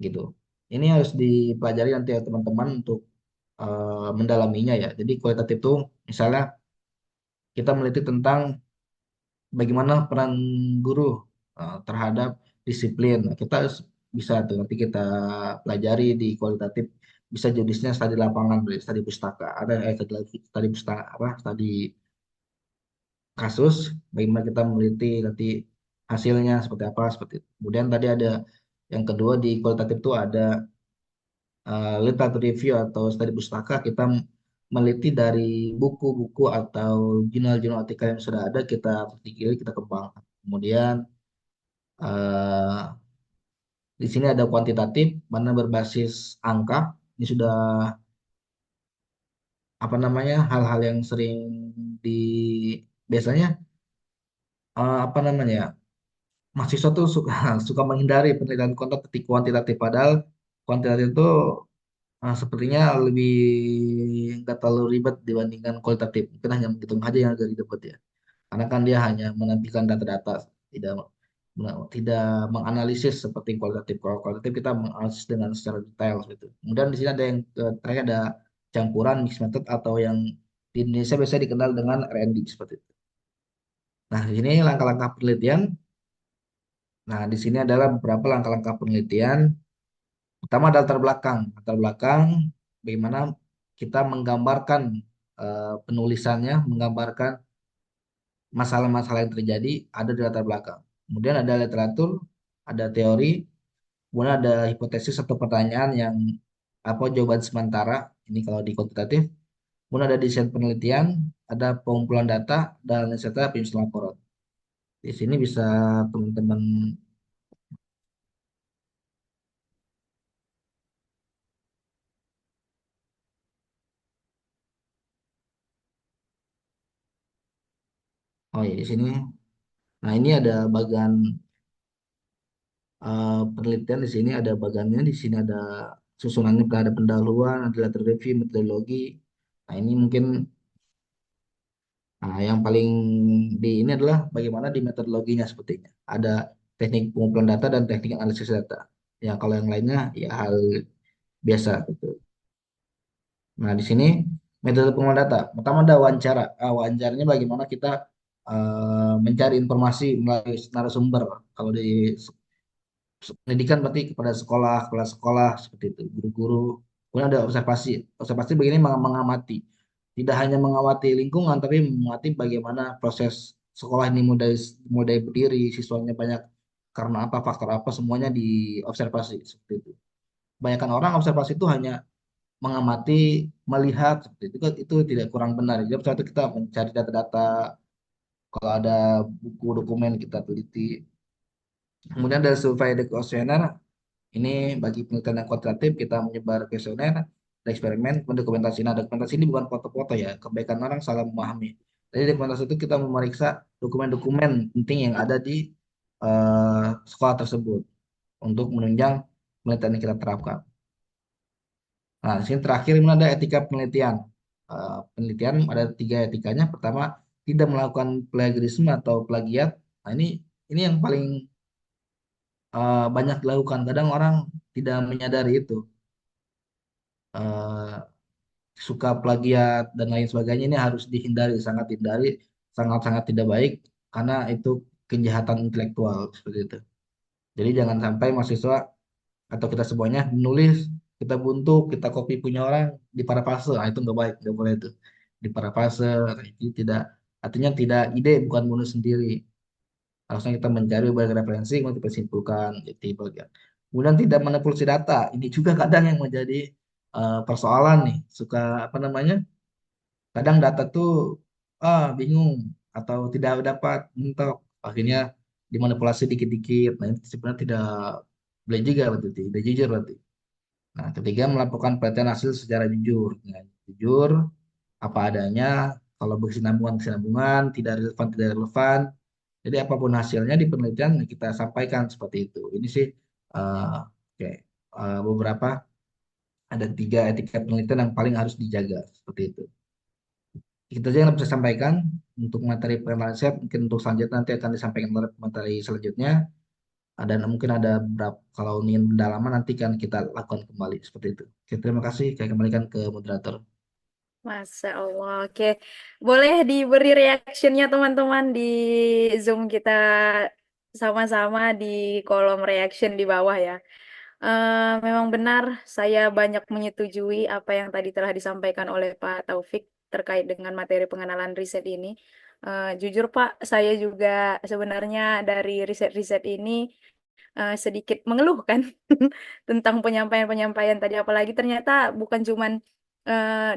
gitu. Ini harus dipelajari nanti ya teman-teman untuk mendalaminya ya. Jadi kualitatif itu misalnya kita meneliti tentang bagaimana peran guru terhadap disiplin. Nah, kita harus bisa tuh nanti kita pelajari di kualitatif, bisa jenisnya studi lapangan, studi pustaka, ada studi pustaka apa studi kasus, bagaimana kita meneliti nanti hasilnya seperti apa seperti itu. Kemudian tadi ada yang kedua di kualitatif itu ada literatur review atau studi pustaka, kita meneliti dari buku-buku atau jurnal-jurnal artikel yang sudah ada, kita petik, kita kembangkan. Kemudian eh, di sini ada kuantitatif, mana berbasis angka. Ini sudah apa namanya hal-hal yang sering di biasanya apa namanya ya, mahasiswa tuh suka suka menghindari penelitian kuantitatif, padahal kuantitatif itu sepertinya lebih nggak terlalu ribet dibandingkan kualitatif. Mungkin hanya menghitung aja yang agak ribet ya. Karena kan dia hanya menampilkan data-data, tidak tidak menganalisis seperti kualitatif. Kalau kualitatif kita menganalisis dengan secara detail gitu. Kemudian di sini ada yang terakhir ada campuran mixed method atau yang di Indonesia biasa dikenal dengan R&D seperti itu. Nah, di sini langkah-langkah penelitian. Nah, di sini adalah beberapa langkah-langkah penelitian. Pertama adalah latar belakang bagaimana kita menggambarkan penulisannya, menggambarkan masalah-masalah yang terjadi ada di latar belakang. Kemudian ada literatur, ada teori, kemudian ada hipotesis atau pertanyaan yang apa jawaban sementara. Ini kalau di kuantitatif. Kemudian ada desain penelitian, ada pengumpulan data, dan serta penyusunan laporan. Di sini bisa teman-teman. Oh ya di sini. Nah ini ada bagian penelitian, di sini ada bagiannya, di sini ada susunannya, ada pendahuluan, ada latar review, metodologi. Nah ini mungkin yang paling di ini adalah bagaimana di metodologinya sepertinya. Ada teknik pengumpulan data dan teknik analisis data. Ya kalau yang lainnya ya hal biasa gitu. Nah di sini metode pengumpulan data. Pertama ada wawancara. Wawancaranya bagaimana kita mencari informasi melalui narasumber. Kalau di pendidikan berarti kepada sekolah, kepala sekolah seperti itu, guru-guru. Kemudian ada observasi. Observasi begini mengamati. Tidak hanya mengamati lingkungan, tapi mengamati bagaimana proses sekolah ini mulai berdiri, siswanya banyak karena apa, faktor apa, semuanya diobservasi seperti itu. Kebanyakan orang observasi itu hanya mengamati, melihat seperti itu, itu tidak kurang benar. Jadi saat itu kita mencari data-data, kalau ada buku dokumen kita teliti. Kemudian dari survei the questionnaire. Ini bagi penelitian yang kuantitatif, kita menyebar kuesioner, ada eksperimen, kemudian dokumentasi. Nah, dokumentasi ini bukan foto-foto ya, kebaikan orang salah memahami. Jadi dokumentasi itu kita memeriksa dokumen-dokumen penting yang ada di sekolah tersebut untuk menunjang penelitian yang kita terapkan. Nah, di sini terakhir ini ada etika penelitian. penelitian ada 3 etikanya. Pertama, tidak melakukan plagiarisme atau plagiat. Nah, ini yang paling banyak dilakukan. Kadang orang tidak menyadari itu. Eh, Suka plagiat dan lain sebagainya ini harus dihindari, sangat dihindari, sangat-sangat tidak baik karena itu kejahatan intelektual seperti itu. Jadi jangan sampai mahasiswa atau kita semuanya menulis, kita buntu, kita copy punya orang di parafase. Nah, itu nggak baik, nggak boleh itu. Di parafase itu tidak, artinya tidak ide, bukan bonus sendiri. Harusnya kita mencari berbagai referensi untuk disimpulkan jadi bagian. Kemudian tidak manipulasi data. Ini juga kadang yang menjadi persoalan nih. Suka apa namanya? Kadang data tuh bingung atau tidak dapat mentok. Akhirnya dimanipulasi dikit-dikit. Nah, itu sebenarnya tidak boleh juga berarti, tidak jujur berarti. Nah, ketiga melaporkan penelitian hasil secara jujur. Nah, jujur apa adanya, kalau berkesinambungan, tidak relevan, tidak relevan. Jadi apapun hasilnya di penelitian kita sampaikan seperti itu. Ini sih oke, beberapa ada 3 etika penelitian yang paling harus dijaga seperti itu. Itu aja yang bisa sampaikan untuk materi perkenalan riset. Mungkin untuk selanjutnya nanti akan disampaikan oleh materi selanjutnya. Dan mungkin ada beberapa kalau ingin pendalaman nanti kan kita lakukan kembali seperti itu. Oke, terima kasih. Saya kembalikan ke moderator. Masya Allah. Oke, boleh diberi reactionnya teman-teman di Zoom kita sama-sama di kolom reaction di bawah ya. Memang benar, saya banyak menyetujui apa yang tadi telah disampaikan oleh Pak Taufik terkait dengan materi pengenalan riset ini. Jujur Pak, saya juga sebenarnya dari riset-riset ini sedikit mengeluhkan tentang penyampaian-penyampaian tadi. Apalagi ternyata bukan cuman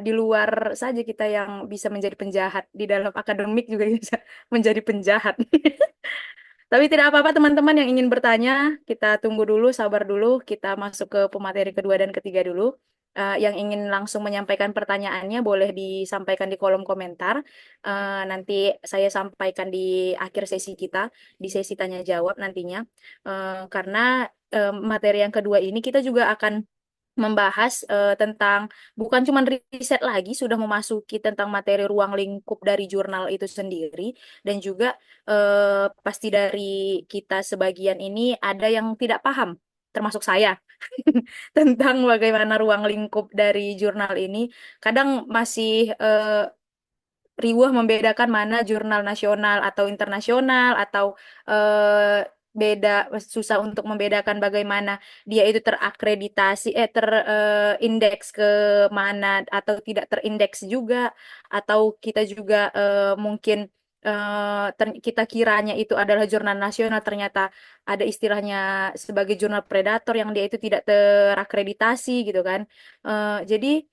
di luar saja kita yang bisa menjadi penjahat, di dalam akademik juga bisa menjadi penjahat. Tapi tidak apa-apa teman-teman yang ingin bertanya, kita tunggu dulu, sabar dulu, kita masuk ke pemateri kedua dan ketiga dulu. Yang ingin langsung menyampaikan pertanyaannya boleh disampaikan di kolom komentar. Nanti saya sampaikan di akhir sesi kita, di sesi tanya jawab nantinya. Karena materi yang kedua ini kita juga akan membahas tentang bukan cuma riset lagi, sudah memasuki tentang materi ruang lingkup dari jurnal itu sendiri, dan juga pasti dari kita sebagian ini ada yang tidak paham, termasuk saya, tentang bagaimana ruang lingkup dari jurnal ini. Kadang masih riweuh membedakan mana jurnal nasional atau internasional atau eh, beda, susah untuk membedakan bagaimana dia itu terakreditasi terindeks ke mana atau tidak terindeks juga, atau kita juga mungkin kita kiranya itu adalah jurnal nasional, ternyata ada istilahnya sebagai jurnal predator yang dia itu tidak terakreditasi gitu kan. Jadi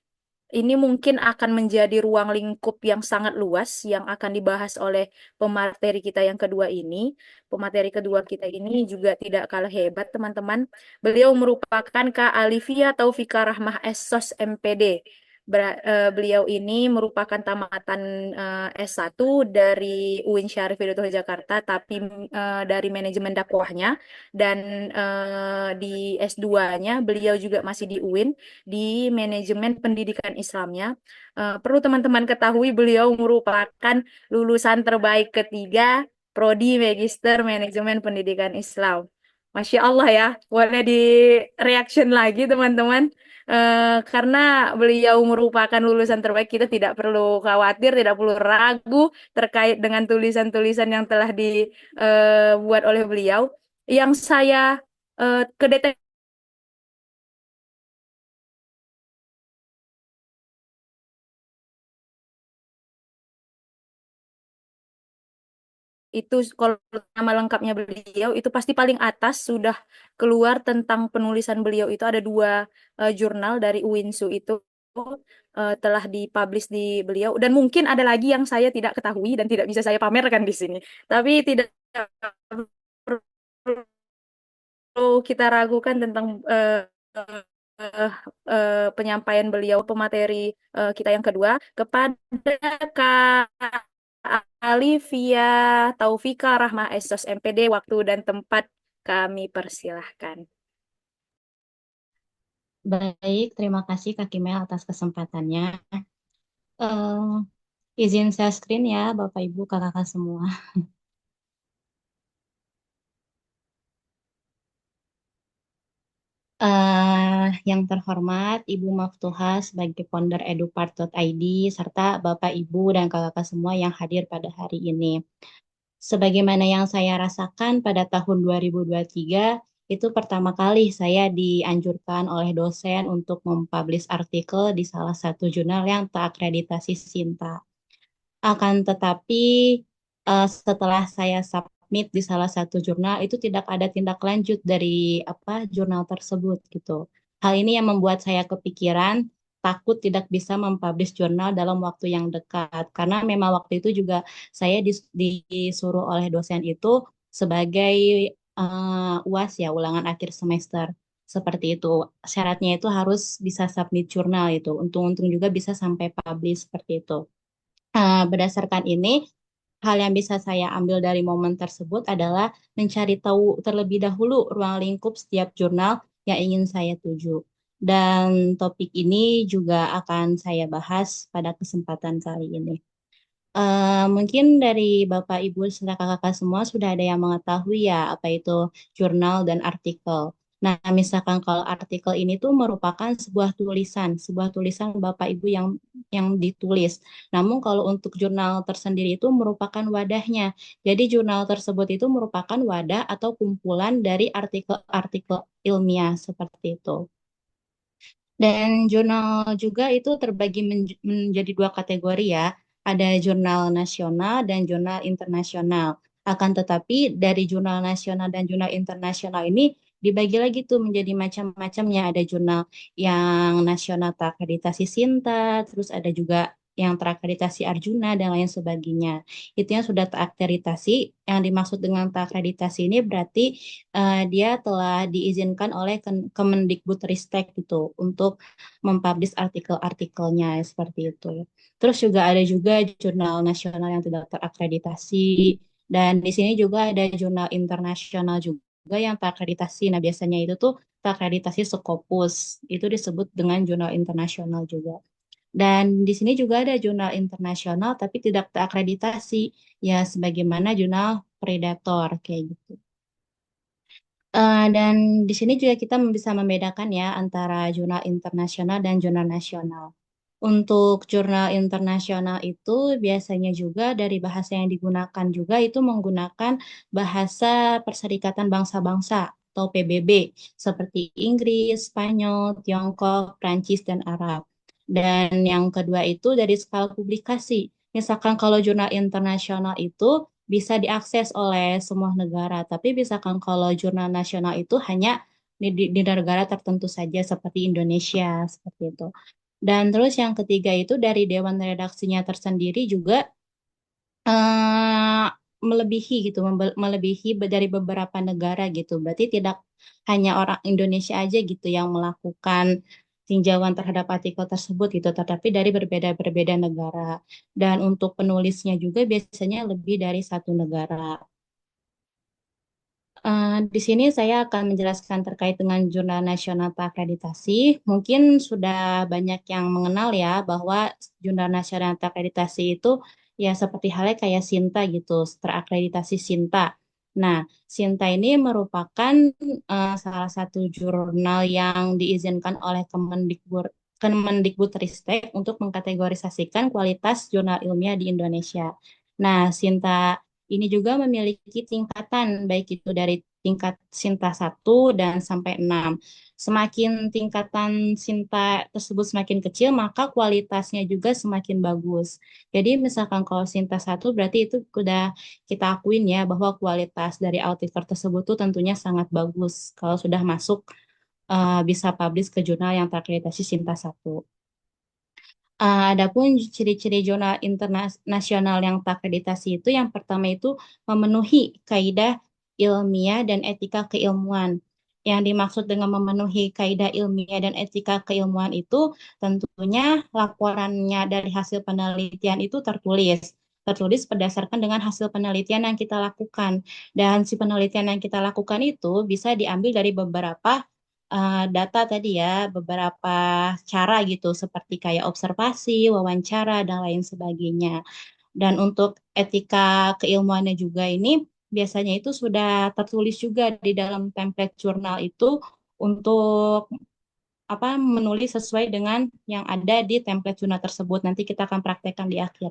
ini mungkin akan menjadi ruang lingkup yang sangat luas yang akan dibahas oleh pemateri kita yang kedua ini. Pemateri kedua kita ini juga tidak kalah hebat, teman-teman. Beliau merupakan Kak Alivia Taufika Rahmah Essos MPD. Beliau ini merupakan tamatan S1 dari UIN Syarif Hidayatullah Jakarta, tapi dari manajemen dakwahnya, dan di S2-nya beliau juga masih di UIN di manajemen pendidikan Islamnya. Perlu teman-teman ketahui beliau merupakan lulusan terbaik ketiga Prodi Magister Manajemen Pendidikan Islam. Masya Allah ya, boleh di reaction lagi teman-teman. Karena beliau merupakan lulusan terbaik, kita tidak perlu khawatir, tidak perlu ragu terkait dengan tulisan-tulisan yang telah dibuat oleh beliau. Yang saya kedetek itu, kalau nama lengkapnya beliau itu pasti paling atas sudah keluar tentang penulisan beliau itu ada 2 jurnal dari UINSU itu telah dipublish di beliau, dan mungkin ada lagi yang saya tidak ketahui dan tidak bisa saya pamerkan di sini. Tapi tidak perlu kita ragukan tentang penyampaian beliau, pemateri kita yang kedua, kepada Kak Alivia Taufika Rahmah Essos MPD. Waktu dan tempat kami persilahkan. Baik, terima kasih Kak Kimel atas kesempatannya. Eh, izin share screen ya, Bapak Ibu, kakak-kakak semua. Yang terhormat Ibu Maftuha sebagai founder edupart.id, serta Bapak Ibu dan kakak-kakak semua yang hadir pada hari ini. Sebagaimana yang saya rasakan pada tahun 2023, itu pertama kali saya dianjurkan oleh dosen untuk mempublish artikel di salah satu jurnal yang terakreditasi Sinta. Akan tetapi setelah saya submit di salah satu jurnal itu tidak ada tindak lanjut dari jurnal tersebut gitu. Hal ini yang membuat saya kepikiran takut tidak bisa mempublish jurnal dalam waktu yang dekat karena memang waktu itu juga saya disuruh oleh dosen itu sebagai UAS ya, ulangan akhir semester. Seperti itu. Syaratnya itu harus bisa submit jurnal itu. Untung-untung juga bisa sampai publish seperti itu. Berdasarkan ini, hal yang bisa saya ambil dari momen tersebut adalah mencari tahu terlebih dahulu ruang lingkup setiap jurnal yang ingin saya tuju. Dan topik ini juga akan saya bahas pada kesempatan kali ini. Mungkin dari Bapak, Ibu, serta kakak-kakak semua sudah ada yang mengetahui ya apa itu jurnal dan artikel. Nah, misalkan kalau artikel ini tuh merupakan sebuah tulisan Bapak Ibu yang ditulis. Namun kalau untuk jurnal tersendiri itu merupakan wadahnya. Jadi jurnal tersebut itu merupakan wadah atau kumpulan dari artikel-artikel ilmiah seperti itu. Dan jurnal juga itu terbagi menjadi dua kategori ya. Ada jurnal nasional dan jurnal internasional. Akan tetapi dari jurnal nasional dan jurnal internasional ini dibagi lagi tuh menjadi macam-macamnya. Ada jurnal yang nasional terakreditasi Sinta, terus ada juga yang terakreditasi Arjuna dan lain sebagainya. Itu yang sudah terakreditasi. Yang dimaksud dengan terakreditasi ini berarti dia telah diizinkan oleh Kemendikbudristek gitu untuk mempublish artikel-artikelnya seperti itu. Terus juga ada juga jurnal nasional yang tidak terakreditasi dan di sini juga ada jurnal internasional juga yang terakreditasi. Nah, biasanya itu tuh terakreditasi Scopus. Itu disebut dengan jurnal internasional juga. Dan di sini juga ada jurnal internasional tapi tidak terakreditasi, ya sebagaimana jurnal Predator kayak gitu. Dan di sini juga kita bisa membedakan ya antara jurnal internasional dan jurnal nasional. Untuk jurnal internasional itu biasanya juga dari bahasa yang digunakan juga itu menggunakan bahasa Perserikatan Bangsa-Bangsa atau PBB seperti Inggris, Spanyol, Tiongkok, Prancis, dan Arab. Dan yang kedua itu dari skala publikasi. Misalkan kalau jurnal internasional itu bisa diakses oleh semua negara, tapi misalkan kalau jurnal nasional itu hanya di negara tertentu saja seperti Indonesia, seperti itu. Dan terus yang ketiga itu dari dewan redaksinya tersendiri juga eh, melebihi gitu, melebihi dari beberapa negara gitu. Berarti tidak hanya orang Indonesia aja gitu yang melakukan tinjauan terhadap artikel tersebut gitu, tetapi dari berbeda-berbeda negara. Dan untuk penulisnya juga biasanya lebih dari satu negara. Di sini saya akan menjelaskan terkait dengan Jurnal Nasional Terakreditasi. Mungkin sudah banyak yang mengenal ya bahwa Jurnal Nasional Terakreditasi itu ya seperti halnya kayak Sinta gitu, terakreditasi Sinta. Nah, Sinta ini merupakan salah satu jurnal yang diizinkan oleh Kemendikbudristek untuk mengkategorisasikan kualitas jurnal ilmiah di Indonesia. Nah, Sinta ini juga memiliki tingkatan, baik itu dari tingkat Sinta 1 dan sampai 6. Semakin tingkatan Sinta tersebut semakin kecil, maka kualitasnya juga semakin bagus. Jadi misalkan kalau Sinta 1 berarti itu sudah kita akuin ya bahwa kualitas dari artikel tersebut tuh tentunya sangat bagus kalau sudah masuk bisa publish ke jurnal yang terakreditasi Sinta 1. Adapun ciri-ciri jurnal internasional yang terakreditasi itu yang pertama itu memenuhi kaidah ilmiah dan etika keilmuan. Yang dimaksud dengan memenuhi kaidah ilmiah dan etika keilmuan itu tentunya laporannya dari hasil penelitian itu tertulis berdasarkan dengan hasil penelitian yang kita lakukan. Dan si penelitian yang kita lakukan itu bisa diambil dari beberapa data tadi ya, beberapa cara gitu, seperti kayak observasi, wawancara, dan lain sebagainya. Dan untuk etika keilmuannya juga ini biasanya itu sudah tertulis juga di dalam template jurnal itu untuk apa menulis sesuai dengan yang ada di template jurnal tersebut. Nanti kita akan praktekkan di akhir.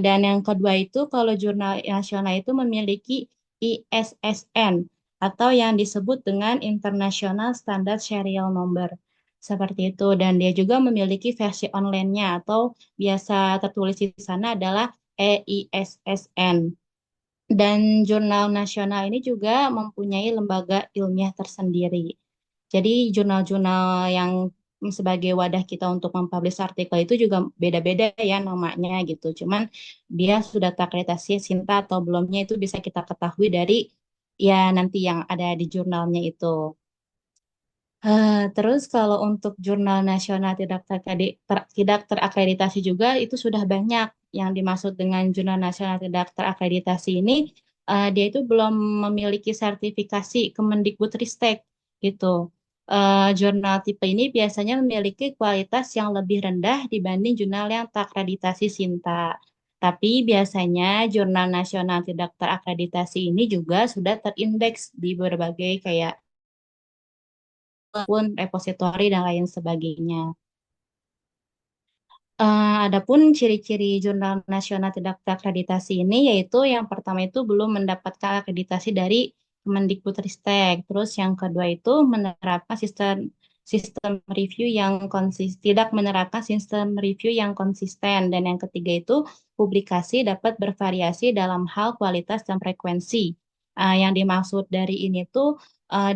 Dan yang kedua itu kalau jurnal nasional itu memiliki ISSN atau yang disebut dengan International Standard Serial Number. Seperti itu. Dan dia juga memiliki versi online-nya atau biasa tertulis di sana adalah EISSN. Dan jurnal nasional ini juga mempunyai lembaga ilmiah tersendiri. Jadi jurnal-jurnal yang sebagai wadah kita untuk mempublish artikel itu juga beda-beda ya namanya gitu. Cuman dia sudah terakreditasi SINTA atau belumnya itu bisa kita ketahui dari ya nanti yang ada di jurnalnya itu. Terus kalau untuk jurnal nasional tidak terakreditasi juga itu sudah banyak. Yang dimaksud dengan jurnal nasional tidak terakreditasi ini, dia itu belum memiliki sertifikasi Kemendikbudristek gitu. Jurnal tipe ini biasanya memiliki kualitas yang lebih rendah dibanding jurnal yang terakreditasi SINTA. Tapi biasanya jurnal nasional tidak terakreditasi ini juga sudah terindeks di berbagai kayak pun repositori dan lain sebagainya. Adapun ciri-ciri jurnal nasional tidak terakreditasi ini yaitu yang pertama itu belum mendapatkan akreditasi dari Kemendikbudristek. Terus yang kedua itu menerapkan sistem sistem review yang tidak menerapkan sistem review yang konsisten. Dan yang ketiga itu publikasi dapat bervariasi dalam hal kualitas dan frekuensi. Yang dimaksud dari ini tuh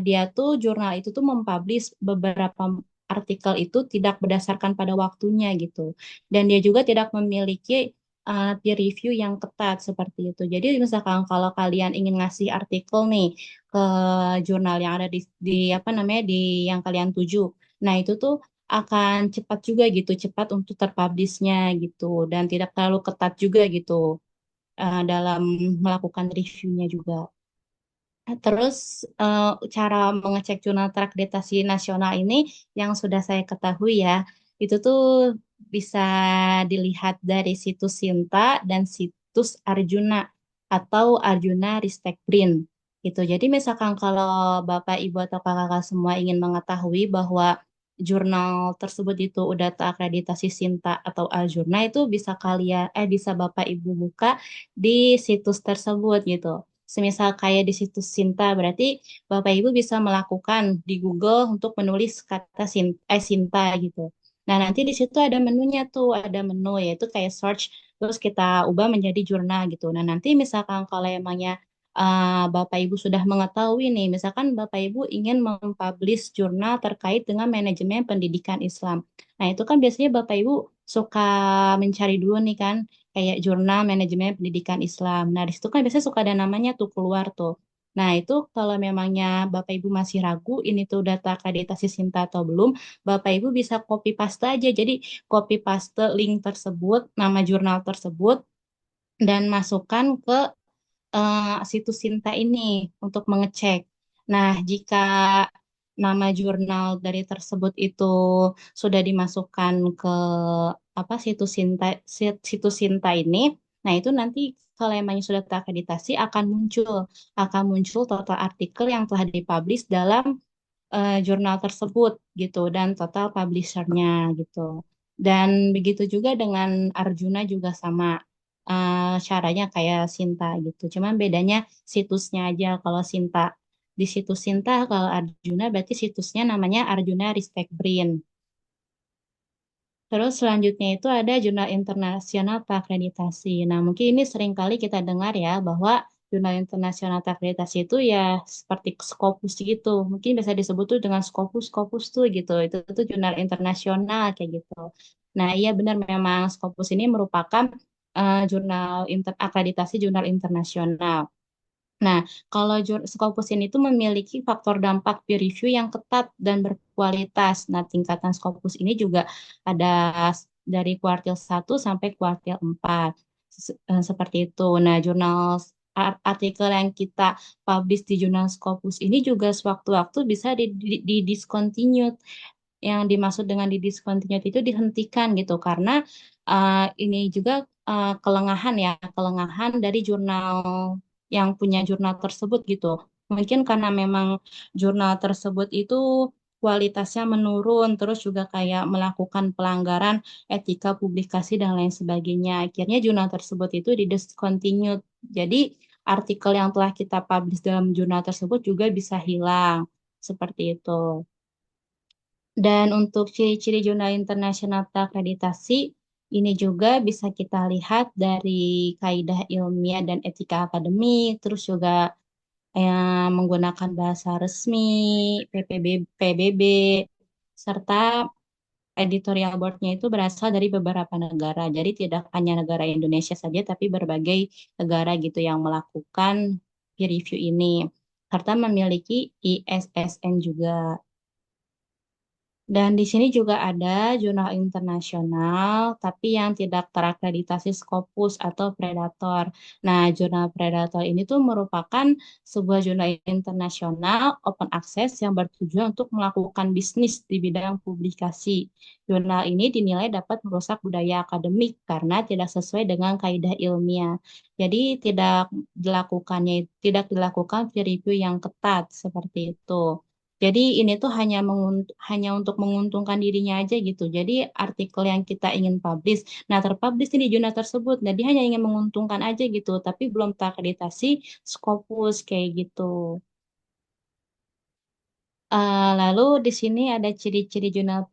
dia tuh jurnal itu tuh mempublish beberapa artikel itu tidak berdasarkan pada waktunya gitu. Dan dia juga tidak memiliki peer review yang ketat seperti itu. Jadi misalkan kalau kalian ingin ngasih artikel nih ke jurnal yang ada di apa namanya di yang kalian tuju. Nah, itu tuh akan cepat juga gitu, cepat untuk terpublishnya gitu dan tidak terlalu ketat juga gitu dalam melakukan reviewnya juga. Terus cara mengecek jurnal terakreditasi nasional ini yang sudah saya ketahui ya, itu tuh bisa dilihat dari situs Sinta dan situs Arjuna atau Arjuna Ristek Brin. Gitu. Jadi misalkan kalau Bapak, Ibu atau kakak semua ingin mengetahui bahwa jurnal tersebut itu udah terakreditasi Sinta atau Arjuna itu bisa bisa Bapak Ibu buka di situs tersebut gitu. Semisal kayak di situs Sinta, berarti Bapak Ibu bisa melakukan di Google untuk menulis kata Sinta gitu. Nah, nanti di situ ada menunya tuh, ada menu yaitu kayak search, terus kita ubah menjadi jurnal gitu. Nah, nanti misalkan kalau emangnya Bapak Ibu sudah mengetahui nih, misalkan Bapak Ibu ingin mempublish jurnal terkait dengan manajemen pendidikan Islam. Nah, itu kan biasanya Bapak Ibu suka mencari dulu nih kan, kayak jurnal manajemen pendidikan Islam. Nah, di situ kan biasanya suka ada namanya tuh keluar tuh. Nah, itu kalau memangnya Bapak Ibu masih ragu ini tuh data akreditasi Sinta atau belum, Bapak Ibu bisa copy paste aja. Jadi copy paste link tersebut, nama jurnal tersebut, dan masukkan ke situs Sinta ini untuk mengecek. Nah, jika nama jurnal dari tersebut itu sudah dimasukkan ke apa situs Sinta ini, nah itu nanti kalau emangnya sudah terakreditasi akan muncul total artikel yang telah dipublish dalam jurnal tersebut gitu dan total publishernya gitu. Dan begitu juga dengan Arjuna juga sama caranya kayak Sinta gitu. Cuman bedanya situsnya aja. Kalau Sinta di situs Sinta, kalau Arjuna berarti situsnya namanya Arjuna Ristek Brin. Terus selanjutnya itu ada jurnal internasional terakreditasi. Nah, mungkin ini sering kali kita dengar ya bahwa jurnal internasional terakreditasi itu ya seperti Scopus gitu. Mungkin bisa disebut tuh dengan Scopus, Scopus tuh gitu. Itu tuh jurnal internasional kayak gitu. Nah, iya benar memang Scopus ini merupakan akreditasi jurnal internasional. Nah, kalau Scopus ini itu memiliki faktor dampak peer review yang ketat dan berkualitas. Nah, tingkatan Scopus ini juga ada dari kuartil 1 sampai kuartil 4. Seperti itu. Nah, jurnal artikel yang kita publish di jurnal Scopus ini juga sewaktu-waktu bisa di discontinued. Yang dimaksud dengan di discontinued itu dihentikan gitu karena ini juga kelengahan ya, kelengahan dari jurnal yang punya jurnal tersebut gitu. Mungkin karena memang jurnal tersebut itu kualitasnya menurun, terus juga kayak melakukan pelanggaran etika publikasi dan lain sebagainya. Akhirnya jurnal tersebut itu di discontinued. Jadi artikel yang telah kita publish dalam jurnal tersebut juga bisa hilang. Seperti itu. Dan untuk ciri-ciri jurnal internasional terakreditasi, ini juga bisa kita lihat dari kaidah ilmiah dan etika akademik, terus juga menggunakan bahasa resmi, PBB, serta editorial board-nya itu berasal dari beberapa negara. Jadi tidak hanya negara Indonesia saja, tapi berbagai negara gitu yang melakukan peer review ini. Serta memiliki ISSN juga. Dan di sini juga ada jurnal internasional, tapi yang tidak terakreditasi Scopus atau Predator. Nah, jurnal Predator ini tuh merupakan sebuah jurnal internasional open access yang bertujuan untuk melakukan bisnis di bidang publikasi. Jurnal ini dinilai dapat merusak budaya akademik karena tidak sesuai dengan kaidah ilmiah. Jadi tidak dilakukan peer review yang ketat seperti itu. Jadi ini tuh hanya untuk menguntungkan dirinya aja gitu. Jadi artikel yang kita ingin publish, nah terpublish ini di jurnal tersebut, nah dia hanya ingin menguntungkan aja gitu, tapi belum terakreditasi Scopus kayak gitu. Lalu di sini ada ciri-ciri jurnal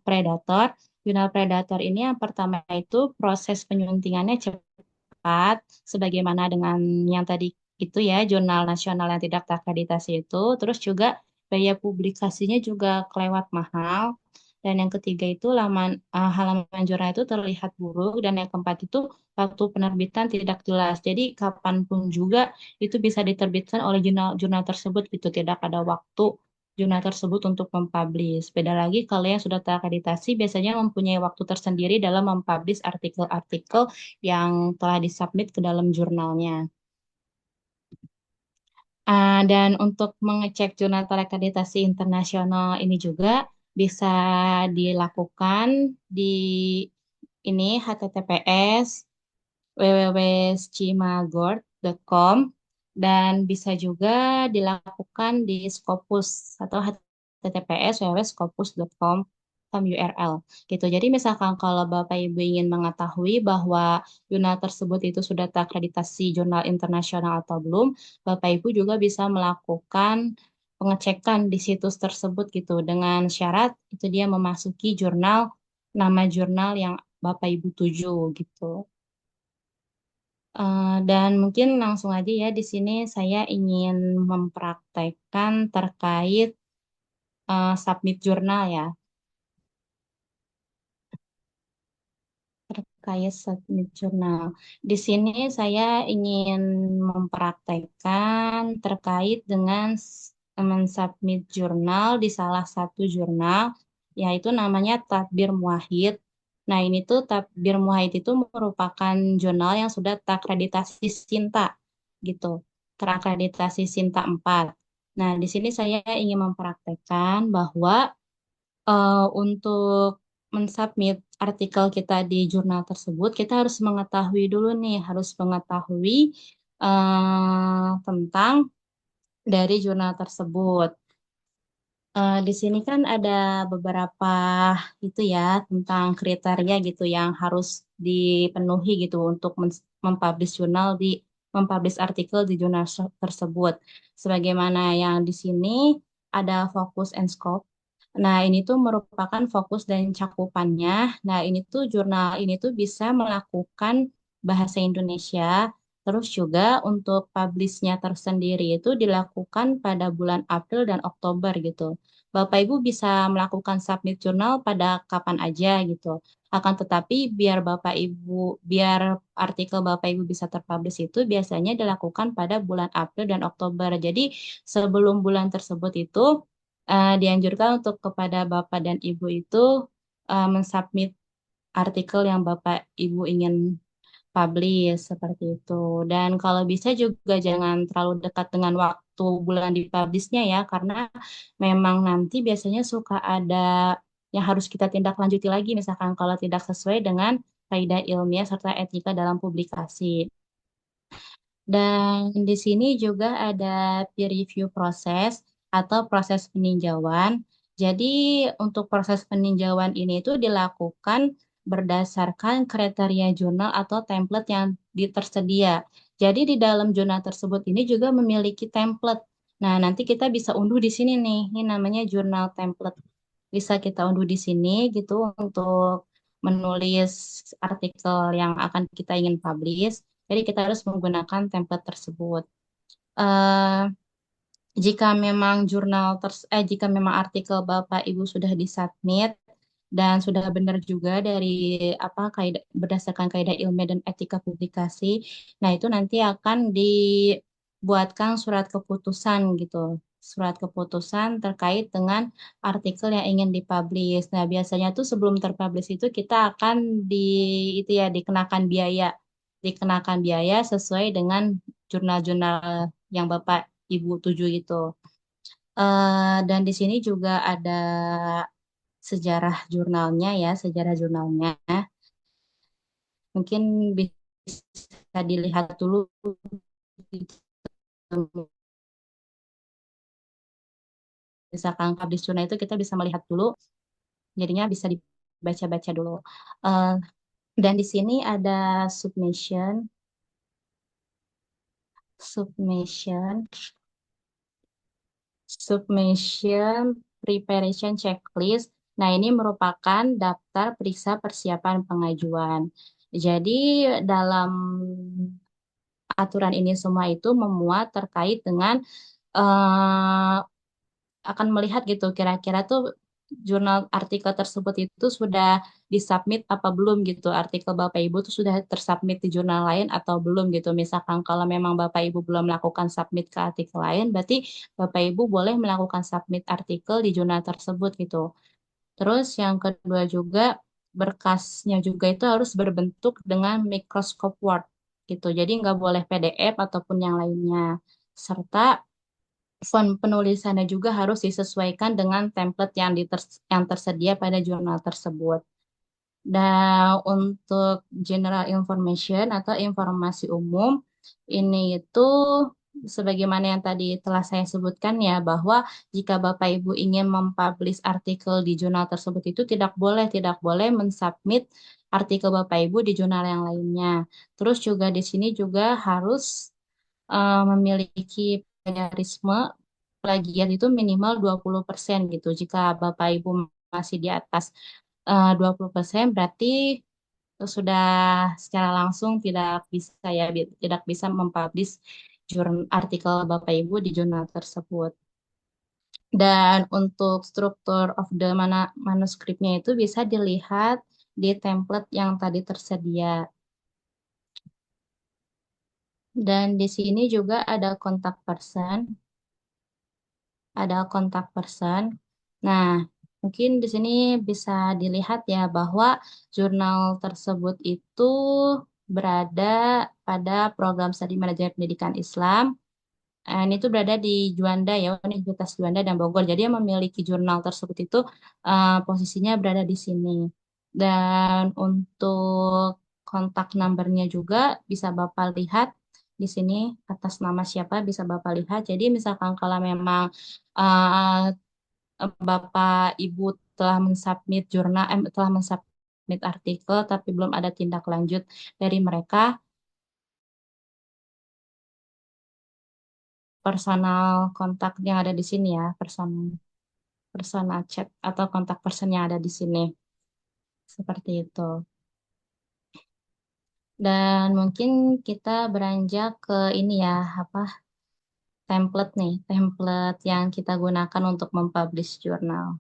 predator. Jurnal predator ini yang pertama itu proses penyuntingannya cepat, sebagaimana dengan yang tadi itu ya, jurnal nasional yang tidak terakreditasi itu. Terus juga biaya publikasinya juga kelewat mahal. Dan yang ketiga itu halaman jurnal itu terlihat buruk. Dan yang keempat itu waktu penerbitan tidak jelas. Jadi kapanpun juga itu bisa diterbitkan oleh jurnal tersebut gitu. Tidak ada waktu jurnal tersebut untuk mempublish. Beda lagi kalau yang sudah terakreditasi biasanya mempunyai waktu tersendiri dalam mempublish artikel-artikel yang telah disubmit ke dalam jurnalnya. Dan untuk mengecek jurnal terakreditasi internasional ini juga bisa dilakukan di ini https www.scimagord.com dan bisa juga dilakukan di Scopus atau https www.scopus.com URL gitu. Jadi misalkan kalau Bapak Ibu ingin mengetahui bahwa jurnal tersebut itu sudah terakreditasi jurnal internasional atau belum, Bapak Ibu juga bisa melakukan pengecekan di situs tersebut gitu dengan syarat itu dia memasuki nama jurnal yang Bapak Ibu tuju gitu. Dan mungkin langsung aja ya di sini saya ingin mempraktekkan terkait submit jurnal ya. Terkait submit jurnal. Di sini saya ingin mempraktekkan terkait dengan mensubmit jurnal di salah satu jurnal, yaitu namanya Tadbir Muahid. Nah, ini tuh Tadbir Muahid itu merupakan jurnal yang sudah terakreditasi Sinta, gitu. Terakreditasi Sinta 4. Nah, di sini saya ingin mempraktekkan bahwa untuk mensubmit artikel kita di jurnal tersebut, kita harus mengetahui dulu nih, harus mengetahui tentang dari jurnal tersebut. Di sini kan ada beberapa itu ya tentang kriteria gitu yang harus dipenuhi gitu untuk mempublish mempublish artikel di jurnal tersebut. Sebagaimana yang di sini ada fokus and scope. Nah, ini tuh merupakan fokus dan cakupannya. Nah, ini tuh jurnal ini tuh bisa melakukan bahasa Indonesia. Terus juga untuk publishnya tersendiri itu dilakukan pada bulan April dan Oktober gitu. Bapak Ibu bisa melakukan submit jurnal pada kapan aja gitu. Akan tetapi biar artikel Bapak Ibu bisa terpublish itu biasanya dilakukan pada bulan April dan Oktober. Jadi sebelum bulan tersebut itu dianjurkan untuk kepada Bapak dan Ibu itu mensubmit artikel yang Bapak Ibu ingin publish seperti itu. Dan kalau bisa juga jangan terlalu dekat dengan waktu bulan dipublishnya ya, karena memang nanti biasanya suka ada yang harus kita tindak lanjuti lagi, misalkan kalau tidak sesuai dengan kaidah ilmiah serta etika dalam publikasi. Dan di sini juga ada peer review proses atau proses peninjauan. Jadi untuk proses peninjauan ini itu dilakukan berdasarkan kriteria jurnal atau template yang tersedia. Jadi di dalam jurnal tersebut ini juga memiliki template. Nah, nanti kita bisa unduh di sini nih. Ini namanya jurnal template. Bisa kita unduh di sini gitu untuk menulis artikel yang akan kita ingin publish. Jadi kita harus menggunakan template tersebut. Eh, jika memang artikel Bapak Ibu sudah disubmit dan sudah benar juga dari berdasarkan kaidah ilmiah dan etika publikasi, nah itu nanti akan dibuatkan surat keputusan gitu. Surat keputusan terkait dengan artikel yang ingin dipublish. Nah, biasanya tuh sebelum terpublish itu kita akan dikenakan biaya sesuai dengan jurnal-jurnal yang Bapak Ibu tuju itu. Dan di sini juga ada sejarah jurnalnya. Mungkin bisa dilihat dulu. Misalkan publish jurnal itu kita bisa melihat dulu, jadinya bisa dibaca-baca dulu. Eh, dan di sini ada submission, submission, submission preparation checklist. Nah, ini merupakan daftar periksa persiapan pengajuan. Jadi, dalam aturan ini semua itu memuat terkait dengan eh, akan melihat gitu kira-kira tuh jurnal artikel tersebut itu sudah disubmit apa belum gitu. Artikel Bapak Ibu tuh sudah tersubmit di jurnal lain atau belum gitu. Misalkan kalau memang Bapak Ibu belum melakukan submit ke artikel lain, berarti Bapak Ibu boleh melakukan submit artikel di jurnal tersebut gitu. Terus yang kedua juga berkasnya juga itu harus berbentuk dengan Microsoft Word gitu. Jadi nggak boleh PDF ataupun yang lainnya. Serta font penulisannya juga harus disesuaikan dengan template yang tersedia pada jurnal tersebut. Dan untuk general information atau informasi umum, ini itu sebagaimana yang tadi telah saya sebutkan ya, bahwa jika Bapak Ibu ingin mempublish artikel di jurnal tersebut itu tidak boleh mensubmit artikel Bapak Ibu di jurnal yang lainnya. Terus juga di sini juga harus memiliki plagiarisme. Plagiat itu minimal 20% gitu. Jika Bapak Ibu masih di atas 20%, berarti sudah secara langsung tidak bisa mempublish artikel Bapak Ibu di jurnal tersebut. Dan untuk struktur of the manuskripnya itu bisa dilihat di template yang tadi tersedia. Dan di sini juga ada kontak person. Nah, mungkin di sini bisa dilihat ya bahwa jurnal tersebut itu berada pada program studi manajemen pendidikan Islam. Ini tuh berada di Juanda ya, Universitas Juanda dan Bogor. Jadi yang memiliki jurnal tersebut itu posisinya berada di sini. Dan untuk kontak numbernya juga bisa Bapak lihat di sini atas nama siapa bisa Bapak lihat. Jadi misalkan kalau memang Bapak Ibu telah mensubmit artikel tapi belum ada tindak lanjut dari mereka, personal kontak yang ada di sini ya, personal chat atau kontak person yang ada di sini. Seperti itu. Dan mungkin kita beranjak ke ini ya, template yang kita gunakan untuk mempublish jurnal.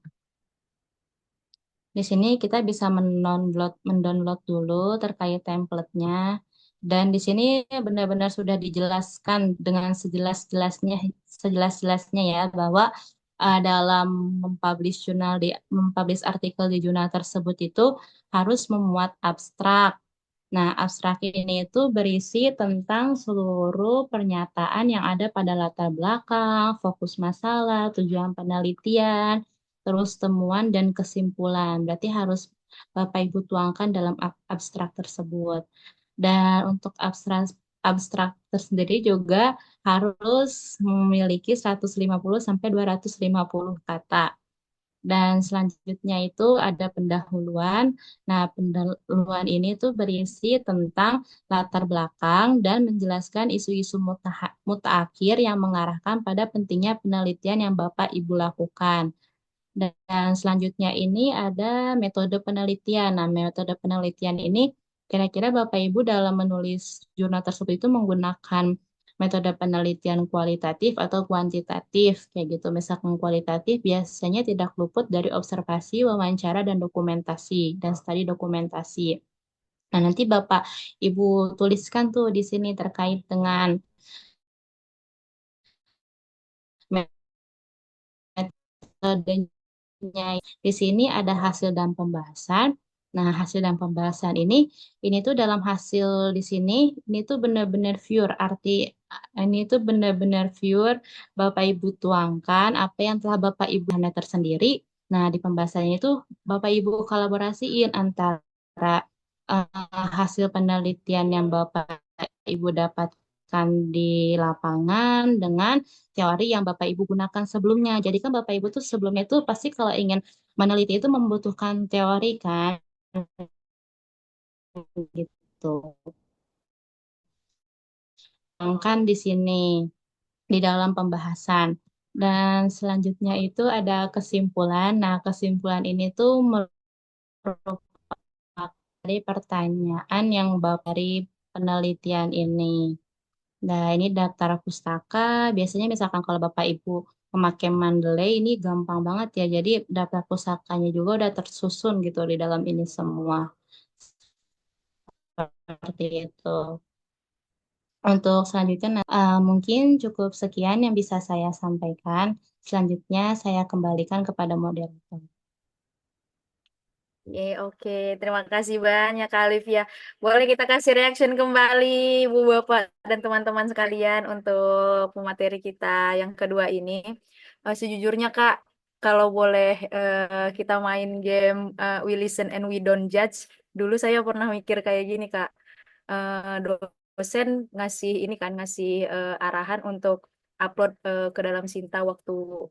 Di sini kita bisa mendownload dulu terkait template-nya. Dan di sini benar-benar sudah dijelaskan dengan sejelas-jelasnya ya bahwa dalam mempublish artikel di jurnal tersebut itu harus memuat abstrak, Nah, abstrak ini itu berisi tentang seluruh pernyataan yang ada pada latar belakang, fokus masalah, tujuan penelitian, terus temuan dan kesimpulan. Berarti harus Bapak Ibu tuangkan dalam abstrak tersebut. Dan untuk abstrak tersendiri juga harus memiliki 150 sampai 250 kata. Dan selanjutnya itu ada pendahuluan. Nah, pendahuluan ini tuh berisi tentang latar belakang dan menjelaskan isu-isu mutaakhir yang mengarahkan pada pentingnya penelitian yang Bapak Ibu lakukan. Dan selanjutnya ini ada metode penelitian. Nah, metode penelitian ini kira-kira Bapak Ibu dalam menulis jurnal tersebut itu menggunakan metode penelitian kualitatif atau kuantitatif kayak gitu. Misalkan kualitatif biasanya tidak luput dari observasi, wawancara, dan dokumentasi dan studi dokumentasi. Nah, nanti Bapak Ibu tuliskan tuh di sini terkait dengan metodenya. Di sini ada hasil dan pembahasan. Nah, hasil dan pembahasan ini tuh dalam hasil di sini, ini tuh benar-benar pure. Arti ini tuh benar-benar pure. Bapak Ibu tuangkan apa yang telah Bapak Ibu Anda tersendiri. Nah, di pembahasannya itu Bapak Ibu kolaborasiin antara hasil penelitian yang Bapak Ibu dapatkan di lapangan dengan teori yang Bapak Ibu gunakan sebelumnya. Jadi kan Bapak Ibu tuh sebelumnya itu pasti kalau ingin meneliti itu membutuhkan teori kan gitu. Kan di sini di dalam pembahasan. Dan selanjutnya itu ada kesimpulan. Nah, kesimpulan ini tuh merupakan dari pertanyaan yang Bapak dari penelitian ini. Nah, ini daftar pustaka. Biasanya misalkan kalau Bapak Ibu memakai Mendeley ini gampang banget ya. Jadi daftar pustakanya juga udah tersusun gitu di dalam ini semua. Seperti itu. Untuk selanjutnya mungkin cukup sekian yang bisa saya sampaikan. Selanjutnya saya kembalikan kepada moderator. Oke. Terima kasih banyak, Kak Alif ya. Boleh kita kasih reaction kembali, Bu, Bapak, dan teman-teman sekalian untuk pemateri kita yang kedua ini. Sejujurnya, Kak, kalau boleh kita main game We Listen and We Don't Judge. Dulu saya pernah mikir kayak gini, Kak. Dosen ngasih ini kan, ngasih arahan untuk upload ke dalam Sinta waktu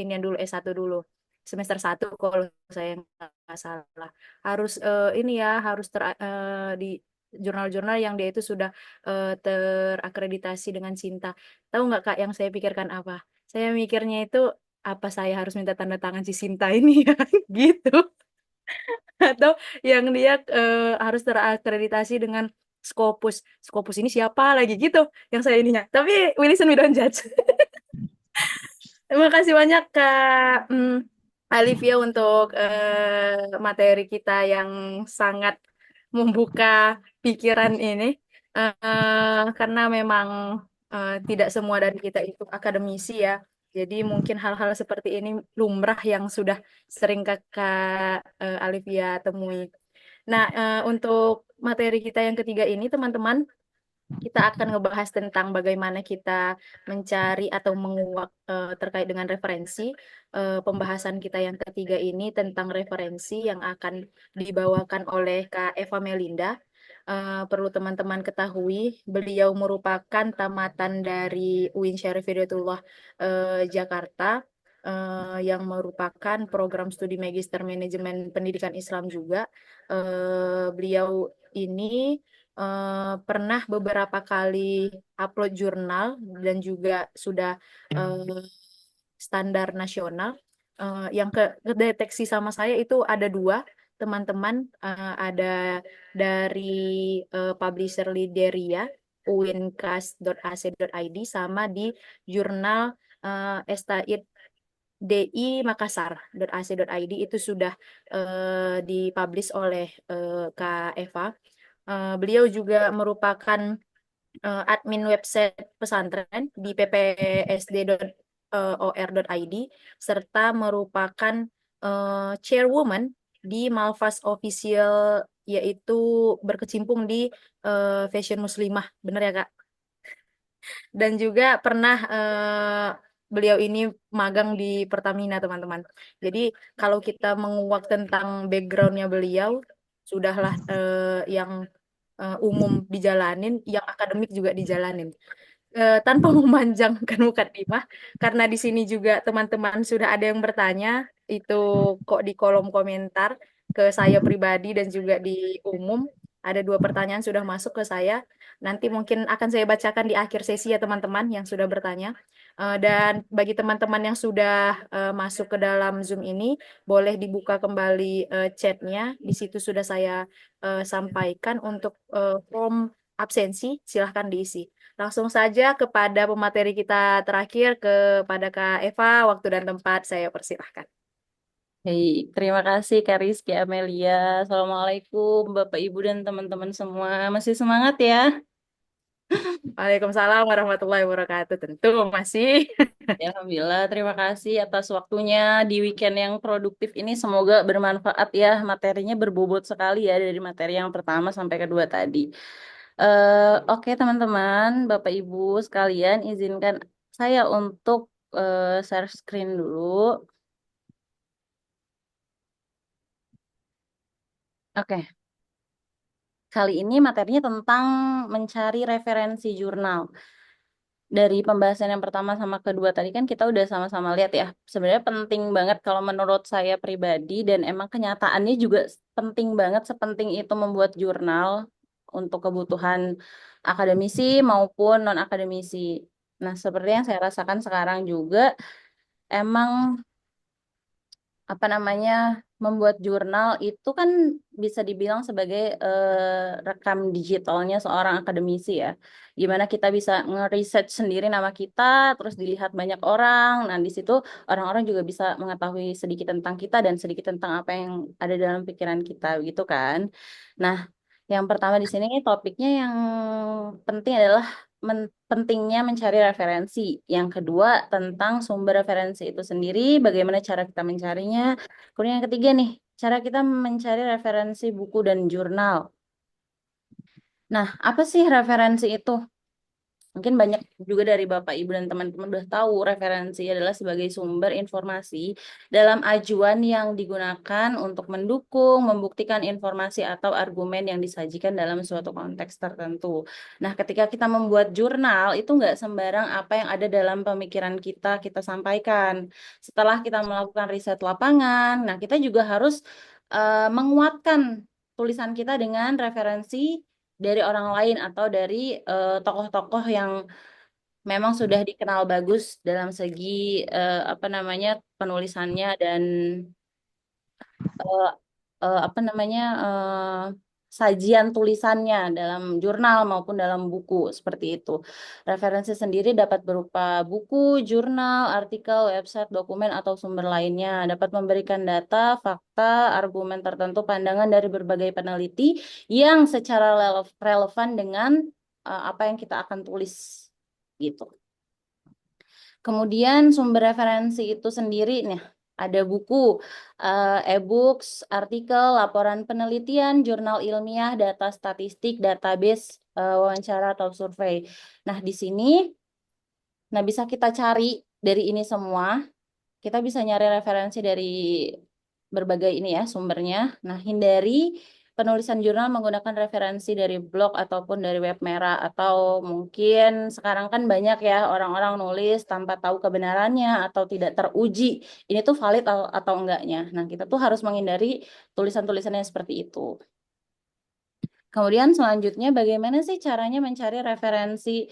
ini dulu S1 dulu semester 1 kalau saya nggak salah harus ini ya harus di jurnal-jurnal yang dia itu sudah terakreditasi dengan Sinta. Tahu nggak Kak yang saya pikirkan apa? Saya mikirnya itu apa saya harus minta tanda tangan si Sinta ini ya gitu atau yang dia harus terakreditasi dengan Scopus. Scopus ini siapa lagi gitu yang saya ininya. Tapi Wilson we don't judge. Terima kasih banyak Kak Alivia untuk materi kita yang sangat membuka pikiran ini. Karena memang tidak semua dari kita itu akademisi ya. Jadi mungkin hal-hal seperti ini lumrah yang sudah sering Kakak Alivia temui. Nah, untuk materi kita yang ketiga ini teman-teman kita akan ngebahas tentang bagaimana kita mencari atau menguak terkait dengan referensi. Pembahasan kita yang ketiga ini tentang referensi yang akan dibawakan oleh Kak Eva Melinda. Perlu teman-teman ketahui, beliau merupakan tamatan dari UIN Syarif Hidayatullah Jakarta, yang merupakan program studi Magister Manajemen Pendidikan Islam juga. Beliau ini pernah beberapa kali upload jurnal dan juga sudah standar nasional. Yang kedeteksi sama saya itu ada dua teman-teman, ada dari publisher Lideria uinkas.ac.id sama di jurnal Estaid DI Makassar.ac.id itu sudah dipublish oleh Kak Eva. Beliau juga merupakan admin website pesantren di ppsd.or.id serta merupakan chairwoman di Malvas Official yaitu berkecimpung di fashion muslimah, bener ya Kak? Dan juga pernah beliau ini magang di Pertamina, teman-teman. Jadi kalau kita menguak tentang backgroundnya beliau, sudahlah yang umum dijalanin, yang akademik juga dijalanin. Tanpa memanjangkan mukadimah, karena di sini juga teman-teman sudah ada yang bertanya, itu kok di kolom komentar ke saya pribadi dan juga di umum, ada 2 pertanyaan sudah masuk ke saya. Nanti mungkin akan saya bacakan di akhir sesi ya teman-teman yang sudah bertanya. Dan bagi teman-teman yang sudah masuk ke dalam Zoom ini, boleh dibuka kembali chatnya. Di situ sudah saya sampaikan untuk form absensi, silahkan diisi. Langsung saja kepada pemateri kita terakhir, kepada Kak Eva, waktu dan tempat saya persilahkan. Baik, terima kasih Kak Rizky Amelia. Assalamualaikum Bapak Ibu dan teman-teman semua. Masih semangat ya? Waalaikumsalam warahmatullahi wabarakatuh. Tentu masih. Ya, Alhamdulillah, terima kasih atas waktunya di weekend yang produktif ini. Semoga bermanfaat ya. Materinya berbobot sekali ya dari materi yang pertama sampai kedua tadi. Oke teman-teman, Bapak Ibu sekalian, izinkan saya untuk share screen dulu. Oke, kali ini materinya tentang mencari referensi jurnal. Dari pembahasan yang pertama sama kedua tadi kan kita udah sama-sama lihat ya. Sebenarnya penting banget kalau menurut saya pribadi dan emang kenyataannya juga penting banget, sepenting itu membuat jurnal untuk kebutuhan akademisi maupun non-akademisi. Nah, seperti yang saya rasakan sekarang juga emang apa namanya, membuat jurnal itu kan bisa dibilang sebagai rekam digitalnya seorang akademisi ya. Gimana kita bisa nge-research sendiri nama kita, terus dilihat banyak orang. Nah, di situ orang-orang juga bisa mengetahui sedikit tentang kita dan sedikit tentang apa yang ada dalam pikiran kita, gitu kan. Nah, yang pertama di sini topiknya yang penting adalah pentingnya mencari referensi. Yang kedua tentang sumber referensi itu sendiri, bagaimana cara kita mencarinya. Kemudian yang ketiga nih, cara kita mencari referensi buku dan jurnal. Nah, apa sih referensi itu? Mungkin banyak juga dari Bapak, Ibu, dan teman-teman udah tahu referensi adalah sebagai sumber informasi dalam ajuan yang digunakan untuk mendukung, membuktikan informasi atau argumen yang disajikan dalam suatu konteks tertentu. Nah, ketika kita membuat jurnal, itu nggak sembarang apa yang ada dalam pemikiran kita, kita sampaikan. Setelah kita melakukan riset lapangan, nah kita juga harus menguatkan tulisan kita dengan referensi dari orang lain atau dari tokoh-tokoh yang memang sudah dikenal bagus dalam segi apa namanya, penulisannya dan eh, apa namanya, sajian tulisannya dalam jurnal maupun dalam buku seperti itu. Referensi sendiri dapat berupa buku, jurnal, artikel, website, dokumen atau sumber lainnya. Dapat memberikan data, fakta, argumen tertentu, pandangan dari berbagai peneliti yang secara relevan dengan apa yang kita akan tulis gitu. Kemudian sumber referensi itu sendiri, nih ada buku, e-books, artikel, laporan penelitian, jurnal ilmiah, data statistik, database, wawancara atau survei. Nah, di sini, nah bisa kita cari dari ini semua. Kita bisa nyari referensi dari berbagai ini ya sumbernya. Nah, hindari penulisan jurnal menggunakan referensi dari blog ataupun dari web merah, atau mungkin sekarang kan banyak ya orang-orang nulis tanpa tahu kebenarannya atau tidak teruji ini tuh valid atau enggaknya. Nah, kita tuh harus menghindari tulisan-tulisannya seperti itu. Kemudian selanjutnya bagaimana sih caranya mencari referensi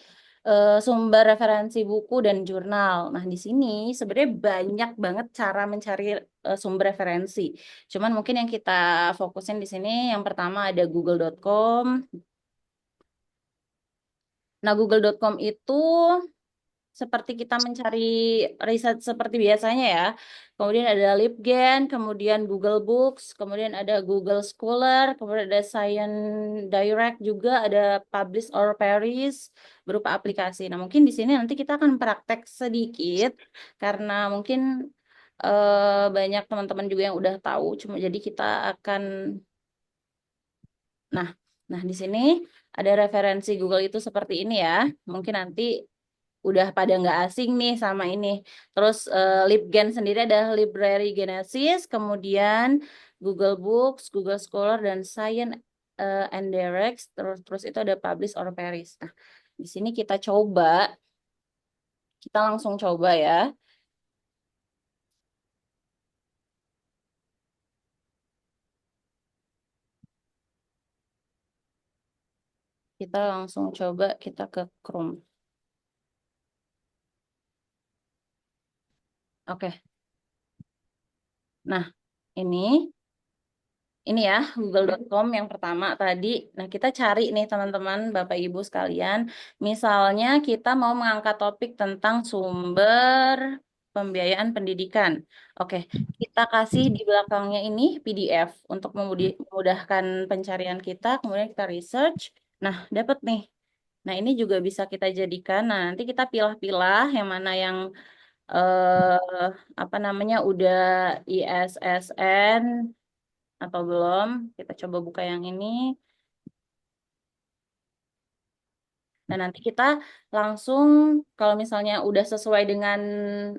sumber referensi buku dan jurnal. Nah, di sini sebenarnya banyak banget cara mencari sumber referensi. Cuman mungkin yang kita fokusin di sini yang pertama ada google.com. Nah, google.com itu seperti kita mencari riset seperti biasanya ya. Kemudian ada LibGen, kemudian Google Books, kemudian ada Google Scholar, kemudian ada Science Direct juga, ada Publish or Perish berupa aplikasi. Nah, mungkin di sini nanti kita akan praktek sedikit karena mungkin banyak teman-teman juga yang udah tahu. Cuma jadi kita akan Nah, di sini ada referensi Google itu seperti ini ya. Mungkin nanti udah pada nggak asing nih sama ini. Terus LibGen sendiri ada Library Genesis, kemudian Google Books, Google Scholar, dan Science and Direct. Terus itu ada Publish or Perish. Nah, di sini kita langsung coba ya. Kita langsung coba kita ke Chrome. Oke. Nah, ini ya google.com yang pertama tadi. Nah, kita cari nih teman-teman, Bapak Ibu sekalian. Misalnya kita mau mengangkat topik tentang sumber pembiayaan pendidikan. Oke, kita kasih di belakangnya ini PDF untuk memudahkan pencarian kita. Kemudian kita research. Nah, dapat nih. Nah, ini juga bisa kita jadikan. Nah, nanti kita pilah-pilah yang mana yang apa namanya udah ISSN atau belum. Kita coba buka yang ini. Dan nanti kita langsung kalau misalnya udah sesuai dengan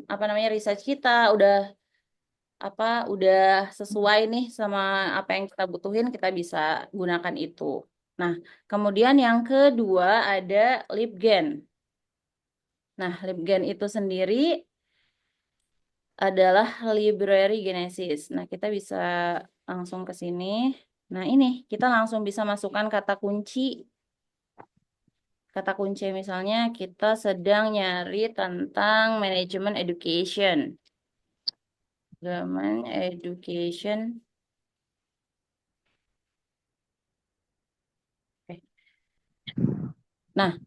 apa namanya research kita, udah sesuai nih sama apa yang kita butuhin, kita bisa gunakan itu. Nah, kemudian yang kedua ada LibGen. Nah, LibGen itu sendiri adalah Library Genesis. Nah, kita bisa langsung ke sini. Nah, ini kita langsung bisa masukkan kata kunci. Kata kunci misalnya kita sedang nyari tentang manajemen education. Zaman education. Oke. Nah,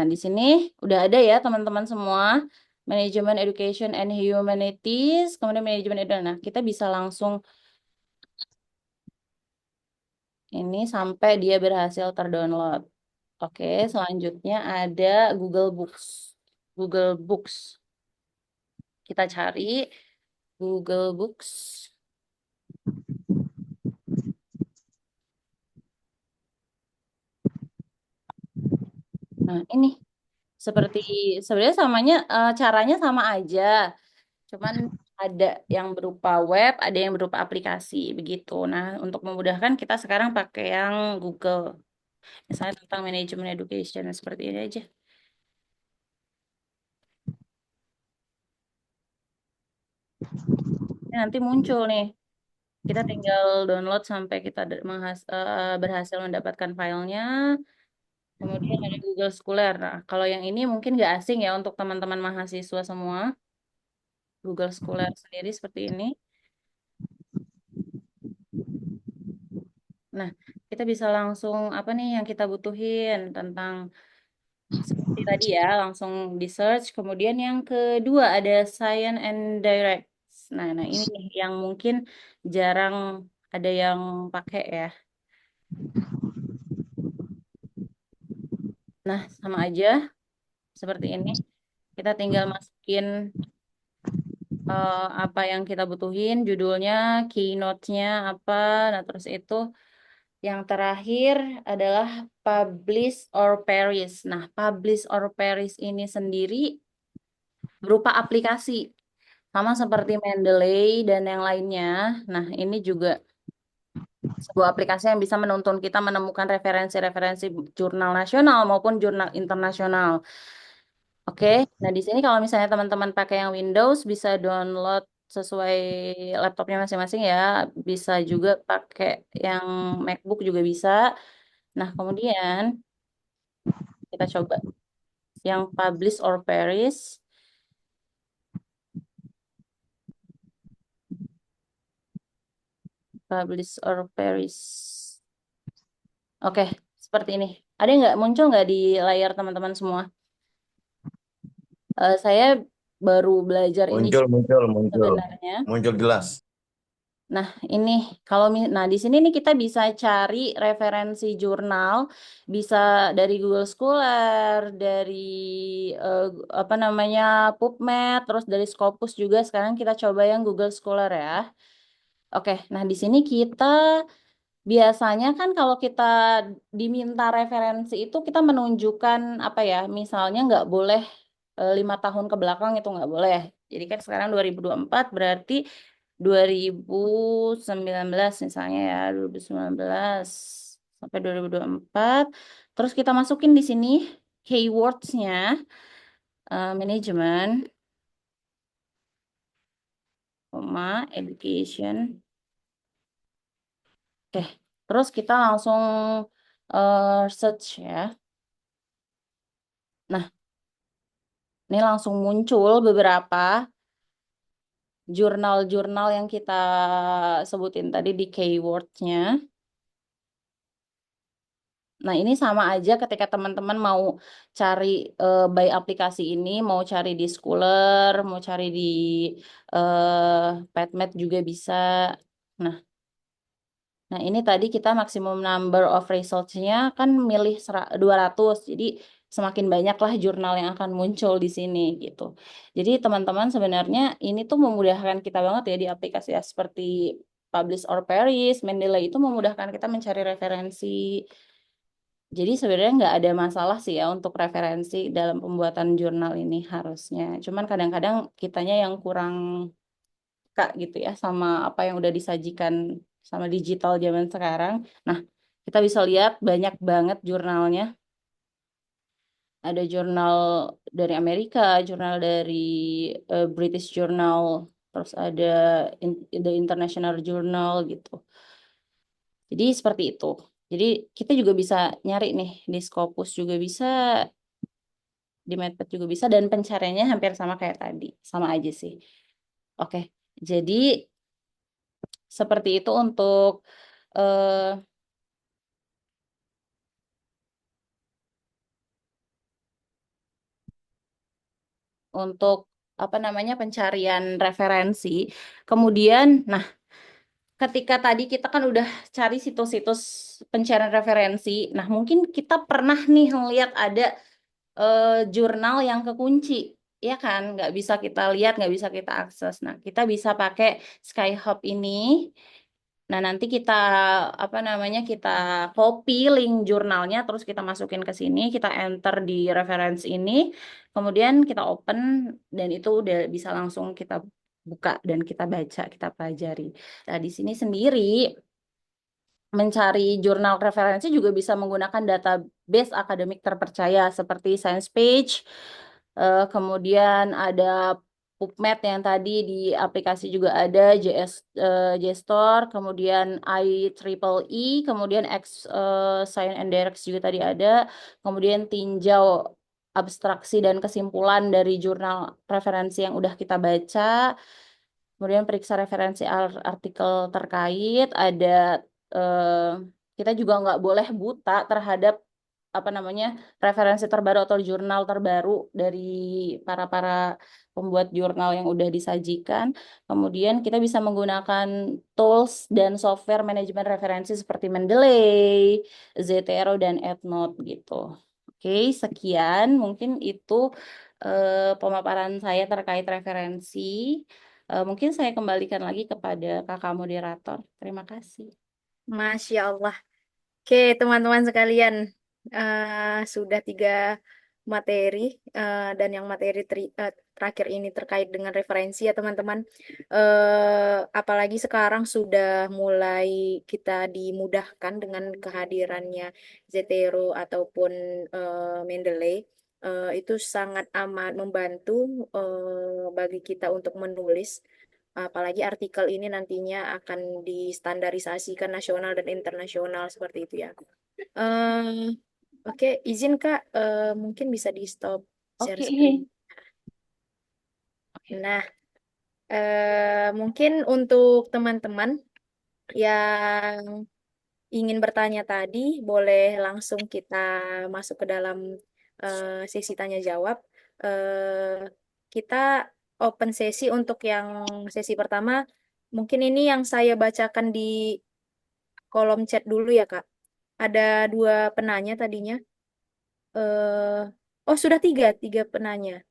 di sini udah ada ya teman-teman semua. Manajemen Education and Humanities, kemudian manajemen education. Nah, kita bisa langsung ini sampai dia berhasil terdownload. Oke, selanjutnya ada Google Books. Google Books. Kita cari Google Books. Nah, ini seperti sebenarnya caranya sama aja. Cuman ada yang berupa web, ada yang berupa aplikasi begitu. Nah, untuk memudahkan kita sekarang pakai yang Google. Misalnya tentang manajemen education seperti ini aja. Ini nanti muncul nih. Kita tinggal download sampai kita berhasil mendapatkan filenya. Kemudian ada Google Scholar. Nah, kalau yang ini mungkin nggak asing ya untuk teman-teman mahasiswa semua. Google Scholar sendiri seperti ini. Nah, kita bisa langsung apa nih yang kita butuhin tentang seperti tadi ya, langsung di search. Kemudian yang kedua ada Science and Direct. Nah ini nih yang mungkin jarang ada yang pakai ya. Nah, sama aja seperti ini. Kita tinggal masukin apa yang kita butuhin, judulnya, keynote-nya apa. Nah, terus itu yang terakhir adalah publish or perish. Nah, publish or perish ini sendiri berupa aplikasi. Sama seperti Mendeley dan yang lainnya. Nah, ini juga sebuah aplikasi yang bisa menuntun kita menemukan referensi-referensi jurnal nasional maupun jurnal internasional. Oke, nah di sini kalau misalnya teman-teman pakai yang Windows bisa download sesuai laptopnya masing-masing ya. Bisa juga pakai yang MacBook juga bisa. Nah, kemudian kita coba yang publish or perish. Publish or perish. Oke, seperti ini. Ada nggak muncul nggak di layar teman-teman semua? Saya baru belajar ini Muncul sebenarnya. jelas. Nah, ini di sini nih kita bisa cari referensi jurnal, bisa dari Google Scholar, dari apa namanya PubMed, terus dari Scopus juga. Sekarang kita coba yang Google Scholar ya. Oke, nah di sini kita biasanya kan kalau kita diminta referensi itu kita menunjukkan apa ya, misalnya nggak boleh 5 tahun ke belakang itu nggak boleh. Jadi kan sekarang 2024 berarti 2019 misalnya ya, 2019 sampai 2024. Terus kita masukin di sini keywords-nya, manajemen, education. Oke, terus kita langsung search ya. Nah, ini langsung muncul beberapa jurnal-jurnal yang kita sebutin tadi di keyword-nya. Nah, ini sama aja ketika teman-teman mau cari by aplikasi ini, mau cari di Schooler, mau cari di PetMed juga bisa. Nah, ini tadi kita maksimum number of results-nya kan milih 200. Jadi semakin banyaklah jurnal yang akan muncul di sini gitu. Jadi teman-teman sebenarnya ini tuh memudahkan kita banget ya di aplikasi ya, seperti Publish or Perish, Mendeley itu memudahkan kita mencari referensi. Jadi sebenarnya nggak ada masalah sih ya untuk referensi dalam pembuatan jurnal ini harusnya. Cuman kadang-kadang kitanya yang kurang peka gitu ya sama apa yang udah disajikan sama digital zaman sekarang. Nah, kita bisa lihat banyak banget jurnalnya. Ada jurnal dari Amerika, jurnal dari British Journal, terus ada The International Journal gitu. Jadi seperti itu. Jadi kita juga bisa nyari nih di Scopus juga bisa, di Medpad juga bisa, dan pencariannya hampir sama kayak tadi, sama aja sih. Oke, jadi seperti itu eh, untuk apa namanya pencarian referensi. Kemudian, nah, ketika tadi kita kan udah cari situs-situs pencarian referensi, nah mungkin kita pernah nih ngeliat ada jurnal yang kekunci, ya kan? Nggak bisa kita lihat, nggak bisa kita akses. Nah, kita bisa pakai Skyhub ini. Nah, nanti kita apa namanya kita copy link jurnalnya, terus kita masukin ke sini, kita enter di reference ini, kemudian kita open dan itu udah bisa langsung kita buka dan kita baca, kita pelajari. Nah, di sini sendiri mencari jurnal referensi juga bisa menggunakan database akademik terpercaya seperti SciencePage, kemudian ada PubMed yang tadi di aplikasi juga ada, JSTOR, kemudian IEEE, kemudian Science and Directs juga tadi ada, kemudian tinjau abstraksi dan kesimpulan dari jurnal referensi yang udah kita baca, kemudian periksa referensi artikel terkait, ada eh, kita juga nggak boleh buta terhadap apa namanya referensi terbaru atau jurnal terbaru dari para pembuat jurnal yang udah disajikan. Kemudian kita bisa menggunakan tools dan software manajemen referensi seperti Mendeley, Zotero, dan EndNote gitu. Oke, sekian mungkin itu pemaparan saya terkait referensi. Mungkin saya kembalikan lagi kepada kakak moderator. Terima kasih. Masya Allah. Oke, teman-teman sekalian, sudah 3 materi, dan yang materi terakhir ini terkait dengan referensi ya teman-teman. Apalagi sekarang sudah mulai kita dimudahkan dengan kehadirannya Zotero ataupun Mendeley. Itu sangat amat membantu bagi kita untuk menulis. Apalagi artikel ini nantinya akan distandarisasikan nasional dan internasional seperti itu ya. Eh, oke, izin Kak, mungkin bisa di stop share Oke. screen. Nah, mungkin untuk teman-teman yang ingin bertanya tadi, boleh langsung kita masuk ke dalam sesi tanya jawab. Kita open sesi untuk yang sesi pertama. Mungkin ini yang saya bacakan di kolom chat dulu ya, Kak. Ada 2 penanya tadinya. eh oh, sudah 3 penanya.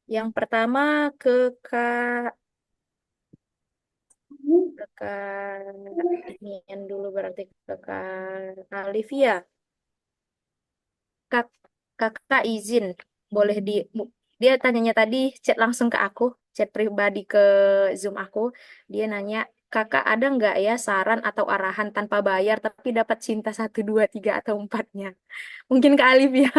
Yang pertama ke Kak Kakak inian dulu berarti Kakak Alivia. Kak, kakak izin boleh dia tanyanya tadi chat langsung ke aku, chat pribadi ke Zoom aku. Dia nanya, kakak ada nggak ya saran atau arahan tanpa bayar tapi dapat cinta satu dua tiga atau empatnya? Mungkin Kak Alif ya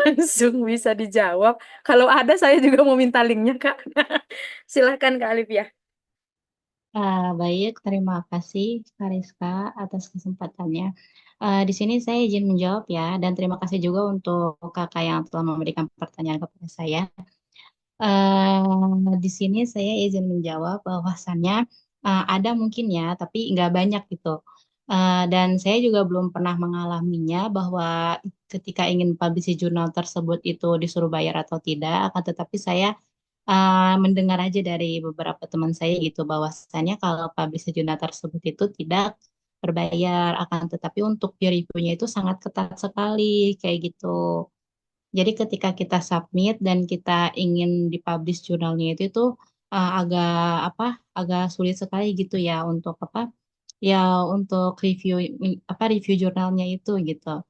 langsung bisa dijawab. Kalau ada saya juga mau minta linknya Kak. Silahkan Kak Alif ya. Baik, terima kasih Kariska atas kesempatannya. Di sini saya izin menjawab ya, dan terima kasih juga untuk kakak yang telah memberikan pertanyaan kepada saya. Di sini saya izin menjawab bahwasannya ada mungkin ya, tapi nggak banyak gitu. Dan saya juga belum pernah mengalaminya bahwa ketika ingin publish jurnal tersebut itu disuruh bayar atau tidak. Akan tetapi saya mendengar aja dari beberapa teman saya gitu bahwasannya kalau publish jurnal tersebut itu tidak berbayar. Akan tetapi untuk peer review-nya itu sangat ketat sekali kayak gitu. Jadi ketika kita submit dan kita ingin dipublish jurnalnya itu agak apa agak sulit sekali gitu ya untuk apa ya untuk review jurnalnya itu gitu.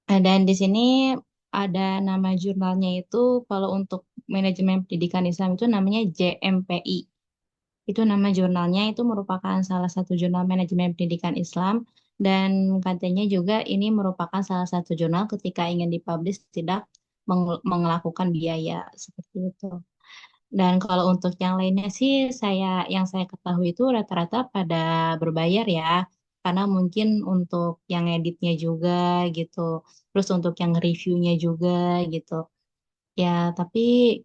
Dan di sini ada nama jurnalnya itu kalau untuk manajemen pendidikan Islam itu namanya JMPI. Itu nama jurnalnya itu merupakan salah satu jurnal manajemen pendidikan Islam dan katanya juga ini merupakan salah satu jurnal ketika ingin dipublish tidak melakukan biaya seperti itu. Dan kalau untuk yang lainnya sih yang saya ketahui itu rata-rata pada berbayar ya. Karena mungkin untuk yang editnya juga gitu. Terus untuk yang reviewnya juga gitu. Ya, tapi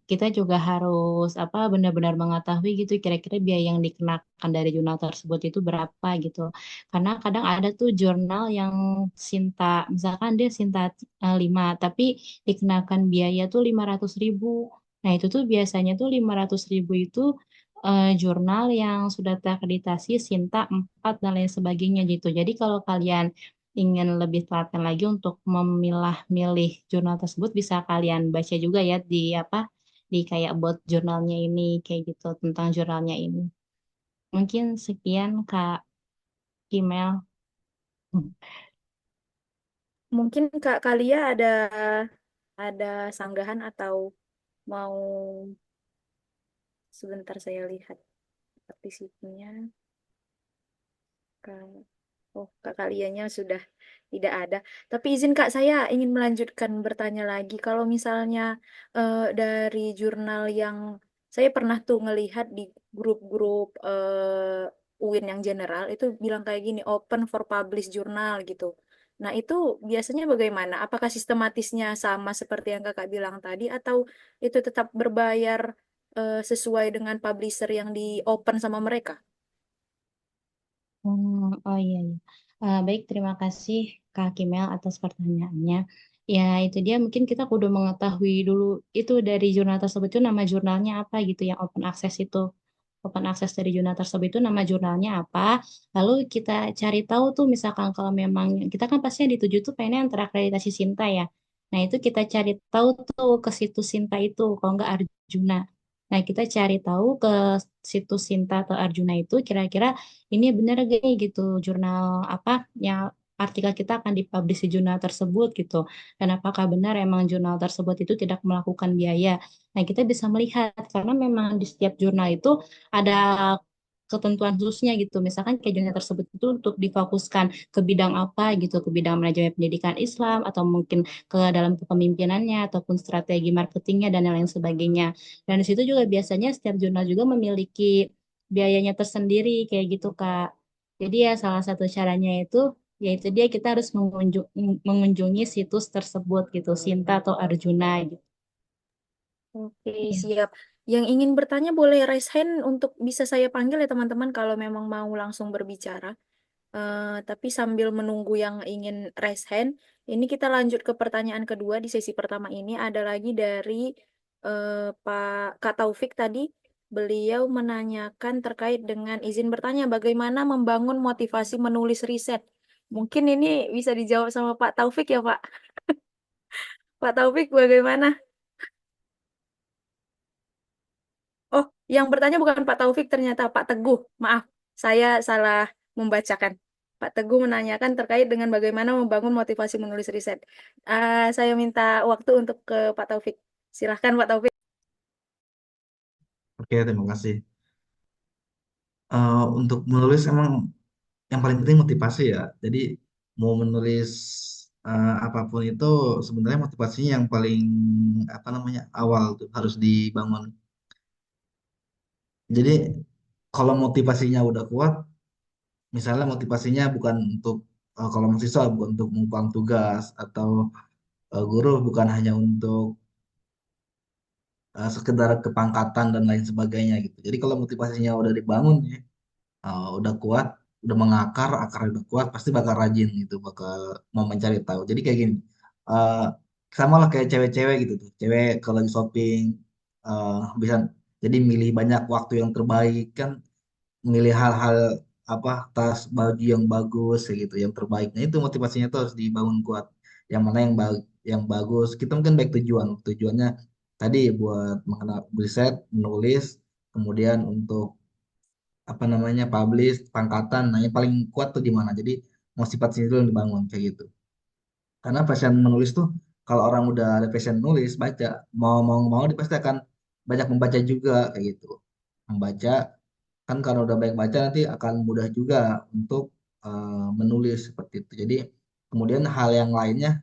kita juga harus benar-benar mengetahui gitu kira-kira biaya yang dikenakan dari jurnal tersebut itu berapa gitu. Karena kadang ada tuh jurnal yang Sinta, misalkan dia Sinta 5, tapi dikenakan biaya tuh 500.000. Nah, itu tuh biasanya tuh 500.000 itu jurnal yang sudah terakreditasi Sinta 4 dan lain sebagainya gitu. Jadi kalau kalian ingin lebih telaten lagi untuk memilah-milih jurnal tersebut bisa kalian baca juga ya di kayak buat jurnalnya ini kayak gitu tentang jurnalnya ini. Mungkin sekian Kak Kimel. Mungkin Kak Kalia ada sanggahan atau mau sebentar saya lihat partisipnya. Kak, oh Kak Kalianya sudah tidak ada. Tapi izin Kak, saya ingin melanjutkan bertanya lagi. Kalau misalnya dari jurnal yang saya pernah tuh ngelihat di grup-grup UIN yang general itu bilang kayak gini, open for publish jurnal gitu. Nah itu biasanya bagaimana? Apakah sistematisnya sama seperti yang Kakak bilang tadi atau itu tetap berbayar sesuai dengan publisher yang di open sama mereka? Oh iya, iya. Baik, terima kasih Kak Kimel atas pertanyaannya. Ya, itu dia mungkin kita kudu mengetahui dulu itu dari jurnal tersebut itu nama jurnalnya apa gitu yang open access itu. Open access dari jurnal tersebut itu nama jurnalnya apa. Lalu kita cari tahu tuh misalkan kalau memang kita kan pastinya dituju tuh pengen yang terakreditasi Sinta ya. Nah, itu kita cari tahu tuh ke situs Sinta itu kalau nggak Arjuna. Nah, kita cari tahu ke situs Sinta atau Arjuna itu kira-kira ini benar gak nih gitu jurnal apa yang artikel kita akan dipublish di jurnal tersebut gitu. Dan apakah benar emang jurnal tersebut itu tidak melakukan biaya. Nah, kita bisa melihat karena memang di setiap jurnal itu ada ketentuan khususnya gitu. Misalkan kayak jurnal tersebut itu untuk difokuskan ke bidang apa gitu, ke bidang manajemen pendidikan Islam atau mungkin ke dalam kepemimpinannya ataupun strategi marketingnya dan lain sebagainya. Dan di situ juga biasanya setiap jurnal juga memiliki biayanya tersendiri kayak gitu Kak. Jadi ya salah satu caranya itu yaitu dia kita harus mengunjungi situs tersebut gitu, Sinta atau Arjuna gitu. Oke, Iya. siap. Yang ingin bertanya boleh raise hand untuk bisa saya panggil ya teman-teman kalau memang mau langsung berbicara. Tapi sambil menunggu yang ingin raise hand, ini kita lanjut ke pertanyaan kedua di sesi pertama ini. Ada lagi dari Pak Kak Taufik tadi. Beliau menanyakan terkait dengan izin bertanya bagaimana membangun motivasi menulis riset. Mungkin ini bisa dijawab sama Pak Taufik ya, Pak. Pak Taufik bagaimana? Oh, Yang bertanya bukan Pak Taufik, ternyata Pak Teguh. Maaf, saya salah membacakan. Pak Teguh menanyakan terkait dengan bagaimana membangun motivasi menulis riset. Saya minta waktu untuk ke Pak Taufik. Silahkan Pak Taufik. Oke, terima kasih. Untuk menulis emang yang paling penting motivasi ya. Jadi mau menulis apapun itu sebenarnya motivasinya yang paling apa namanya awal tuh harus dibangun. Jadi kalau motivasinya udah kuat, misalnya motivasinya bukan untuk kalau mahasiswa bukan untuk mengumpang tugas atau guru bukan hanya untuk sekedar kepangkatan dan lain sebagainya gitu. Jadi kalau motivasinya udah dibangun ya, udah kuat, udah mengakar, akarnya udah kuat, pasti bakal rajin gitu, bakal mau mencari tahu. Jadi kayak gini, uh, sama lah kayak cewek-cewek gitu tuh. Cewek kalau lagi shopping, bisa jadi milih banyak waktu yang terbaik kan, milih hal-hal apa tas baju yang bagus kayak gitu, yang terbaik. Nah itu motivasinya tuh harus dibangun kuat. Yang mana yang bagus. Kita mungkin baik tujuannya tadi buat mengenal riset, menulis, kemudian untuk apa namanya publish pangkatan nah yang paling kuat tuh di mana jadi mau sifat sini dulu yang dibangun kayak gitu karena passion menulis tuh kalau orang udah ada passion nulis baca mau dia pasti akan banyak membaca juga kayak gitu membaca kan karena udah banyak baca nanti akan mudah juga untuk menulis seperti itu jadi kemudian hal yang lainnya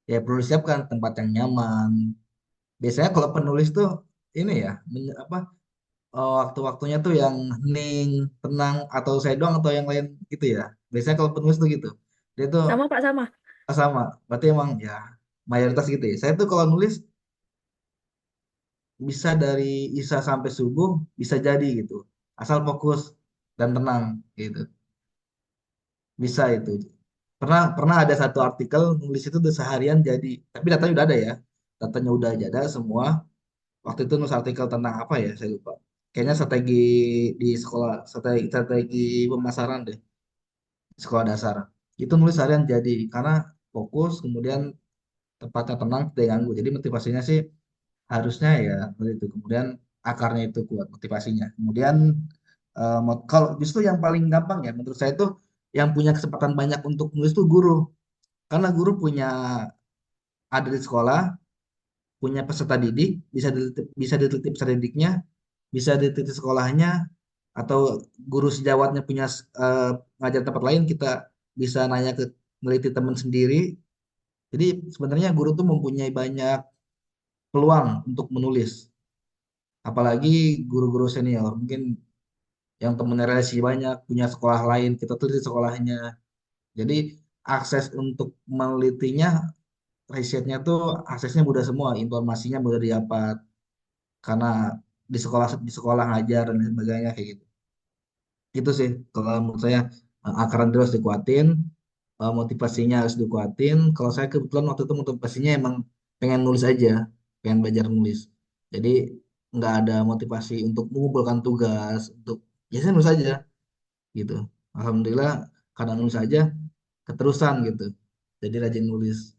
ya perlu disiapkan tempat yang nyaman biasanya kalau penulis tuh ini ya apa waktu-waktunya tuh yang hening, tenang, atau saya doang atau yang lain gitu ya. Biasanya kalau penulis tuh gitu. Dia tuh Sama Pak, sama. sama. Berarti emang ya mayoritas gitu ya. Saya tuh kalau nulis bisa dari Isya sampai subuh bisa jadi gitu. Asal fokus dan tenang gitu. Bisa itu. Pernah pernah ada satu artikel nulis itu udah seharian jadi. Tapi datanya udah ada ya. Datanya udah ada semua. Waktu itu nulis artikel tentang apa ya? Saya lupa. Kayaknya strategi di sekolah, strategi pemasaran deh, sekolah dasar. Itu nulis harian jadi, karena fokus, kemudian tempatnya tenang, tidak ganggu. Jadi motivasinya sih harusnya ya seperti itu. Kemudian akarnya itu kuat motivasinya. Kemudian kalau justru yang paling gampang ya menurut saya itu yang punya kesempatan banyak untuk nulis itu guru. Karena guru punya ada di sekolah, punya peserta didik, bisa diteliti peserta didiknya, bisa diteliti sekolahnya, atau guru sejawatnya punya ngajar tempat lain, kita bisa nanya ke meliti teman sendiri. Jadi sebenarnya guru tuh mempunyai banyak peluang untuk menulis. Apalagi guru-guru senior, mungkin yang temennya relasi banyak, punya sekolah lain, kita tuh di sekolahnya. Jadi akses untuk menelitinya, risetnya tuh aksesnya mudah semua, informasinya mudah didapat karena di sekolah ngajar dan lain sebagainya kayak gitu. Itu sih kalau menurut saya akaran terus dikuatin, motivasinya harus dikuatin. Kalau saya kebetulan waktu itu motivasinya emang pengen nulis aja, pengen belajar nulis. Jadi nggak ada motivasi untuk mengumpulkan tugas, untuk ya saya nulis aja gitu. Alhamdulillah karena nulis aja keterusan gitu. Jadi rajin nulis.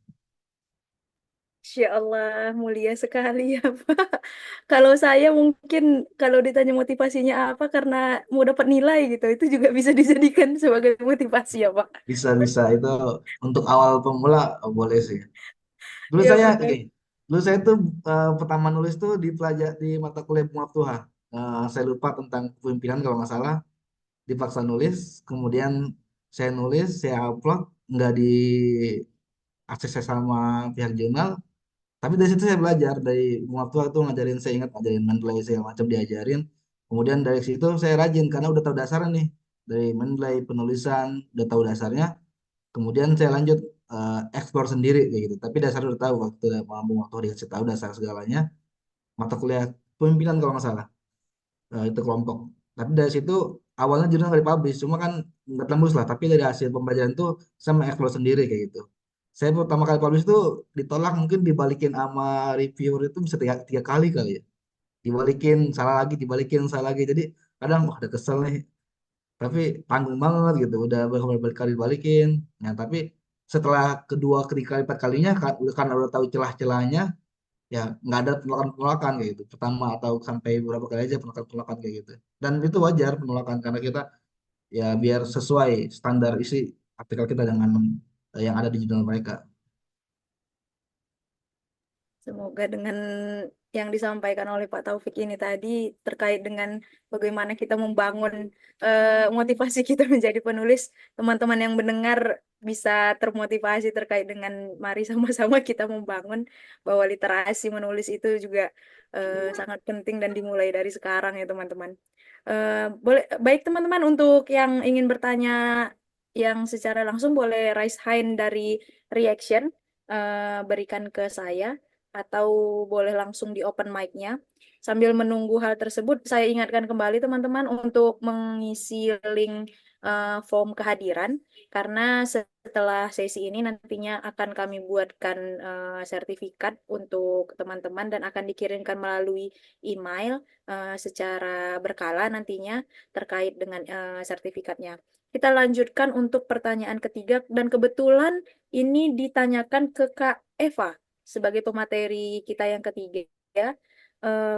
Insya Allah, mulia sekali ya Pak. Kalau saya mungkin kalau ditanya motivasinya apa karena mau dapat nilai gitu, itu juga bisa dijadikan sebagai motivasi ya Pak. Bisa itu untuk awal pemula boleh sih. Dulu Iya saya benar. ini, dulu saya tuh pertama nulis tuh di mata kuliah Muaf Tuhan. Saya lupa tentang pemimpinan kalau nggak salah, dipaksa nulis, kemudian saya nulis, saya upload, nggak di akses saya sama pihak jurnal, tapi dari situ saya belajar dari Muaf Tuhan tuh ngajarin saya ingat ngajarin mendelay segala macam diajarin. Kemudian dari situ saya rajin karena udah tahu dasarnya nih dari mendelay penulisan, udah tahu dasarnya. Kemudian saya lanjut explore sendiri kayak gitu. Tapi dasar udah tahu waktu mampu waktu dikasih tahu dasar segalanya. Mata kuliah pemimpinan kalau nggak salah itu kelompok. Tapi dari situ awalnya jurnal nggak dipublish, cuma kan nggak tembus lah. Tapi dari hasil pembelajaran itu saya mengeksplor sendiri kayak gitu. Saya pertama kali publish itu ditolak mungkin dibalikin sama reviewer itu bisa tiga kali kali ya. Dibalikin salah lagi, dibalikin salah lagi. Jadi kadang wah udah kesel nih tapi tanggung banget gitu udah berkali-kali balikin nah tapi setelah kedua ketiga kali empat kalinya karena udah tahu celah-celahnya ya nggak ada penolakan-penolakan kayak gitu pertama atau sampai beberapa kali aja penolakan-penolakan kayak gitu, dan itu wajar penolakan karena kita ya biar sesuai standar isi artikel kita dengan yang ada di jurnal mereka. Semoga dengan yang disampaikan oleh Pak Taufik ini tadi terkait dengan bagaimana kita membangun motivasi kita menjadi penulis, teman-teman yang mendengar bisa termotivasi terkait dengan mari sama-sama kita membangun bahwa literasi menulis itu juga sangat penting dan dimulai dari sekarang ya teman-teman. Boleh, baik teman-teman, untuk yang ingin bertanya yang secara langsung boleh raise hand dari reaction, berikan ke saya atau boleh langsung di open mic-nya. Sambil menunggu hal tersebut, saya ingatkan kembali teman-teman untuk mengisi link form kehadiran, karena setelah sesi ini nantinya akan kami buatkan sertifikat untuk teman-teman dan akan dikirimkan melalui email secara berkala nantinya terkait dengan sertifikatnya. Kita lanjutkan untuk pertanyaan ketiga, dan kebetulan ini ditanyakan ke Kak Eva sebagai pemateri kita yang ketiga.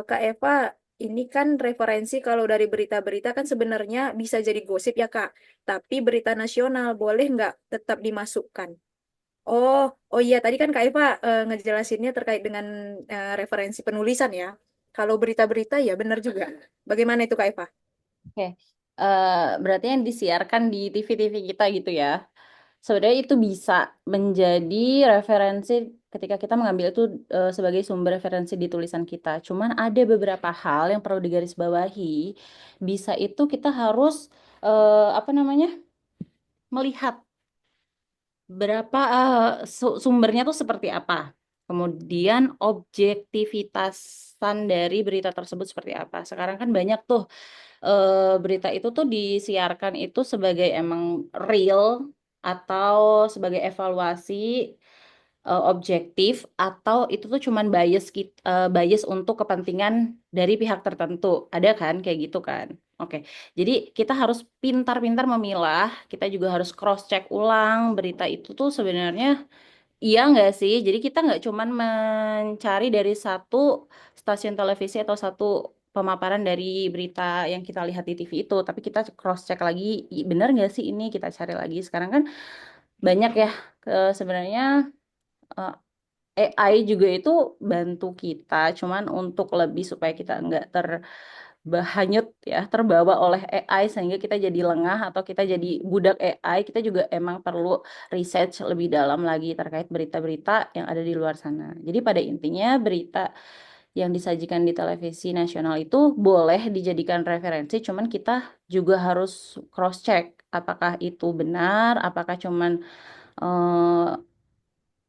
Kak Eva, ini kan referensi kalau dari berita-berita kan sebenarnya bisa jadi gosip ya Kak, tapi berita nasional boleh nggak tetap dimasukkan? Oh, oh iya, tadi kan Kak Eva ngejelasinnya terkait dengan referensi penulisan ya. Kalau berita-berita ya benar juga. Bagaimana itu Kak Eva? Oke. Berarti yang disiarkan di TV-TV kita gitu ya. Sebenarnya itu bisa menjadi referensi ketika kita mengambil itu sebagai sumber referensi di tulisan kita. Cuman ada beberapa hal yang perlu digarisbawahi. Bisa itu kita harus apa namanya, melihat berapa sumbernya tuh seperti apa. Kemudian objektivitasan dari berita tersebut seperti apa. Sekarang kan banyak tuh berita itu tuh disiarkan itu sebagai emang real atau sebagai evaluasi objektif, atau itu tuh cuman bias untuk kepentingan dari pihak tertentu. Ada kan kayak gitu kan. Oke. Jadi kita harus pintar-pintar memilah, kita juga harus cross check ulang berita itu tuh sebenarnya iya nggak sih? Jadi kita nggak cuman mencari dari satu stasiun televisi atau satu pemaparan dari berita yang kita lihat di TV itu, tapi kita cross check lagi, benar nggak sih ini, kita cari lagi. Sekarang kan banyak ya sebenarnya eh, AI juga itu bantu kita, cuman untuk lebih supaya kita nggak terbahanyut ya, terbawa oleh AI sehingga kita jadi lengah atau kita jadi budak AI, kita juga emang perlu research lebih dalam lagi terkait berita-berita yang ada di luar sana. Jadi pada intinya berita yang disajikan di televisi nasional itu boleh dijadikan referensi, cuman kita juga harus cross check apakah itu benar, apakah cuman eh,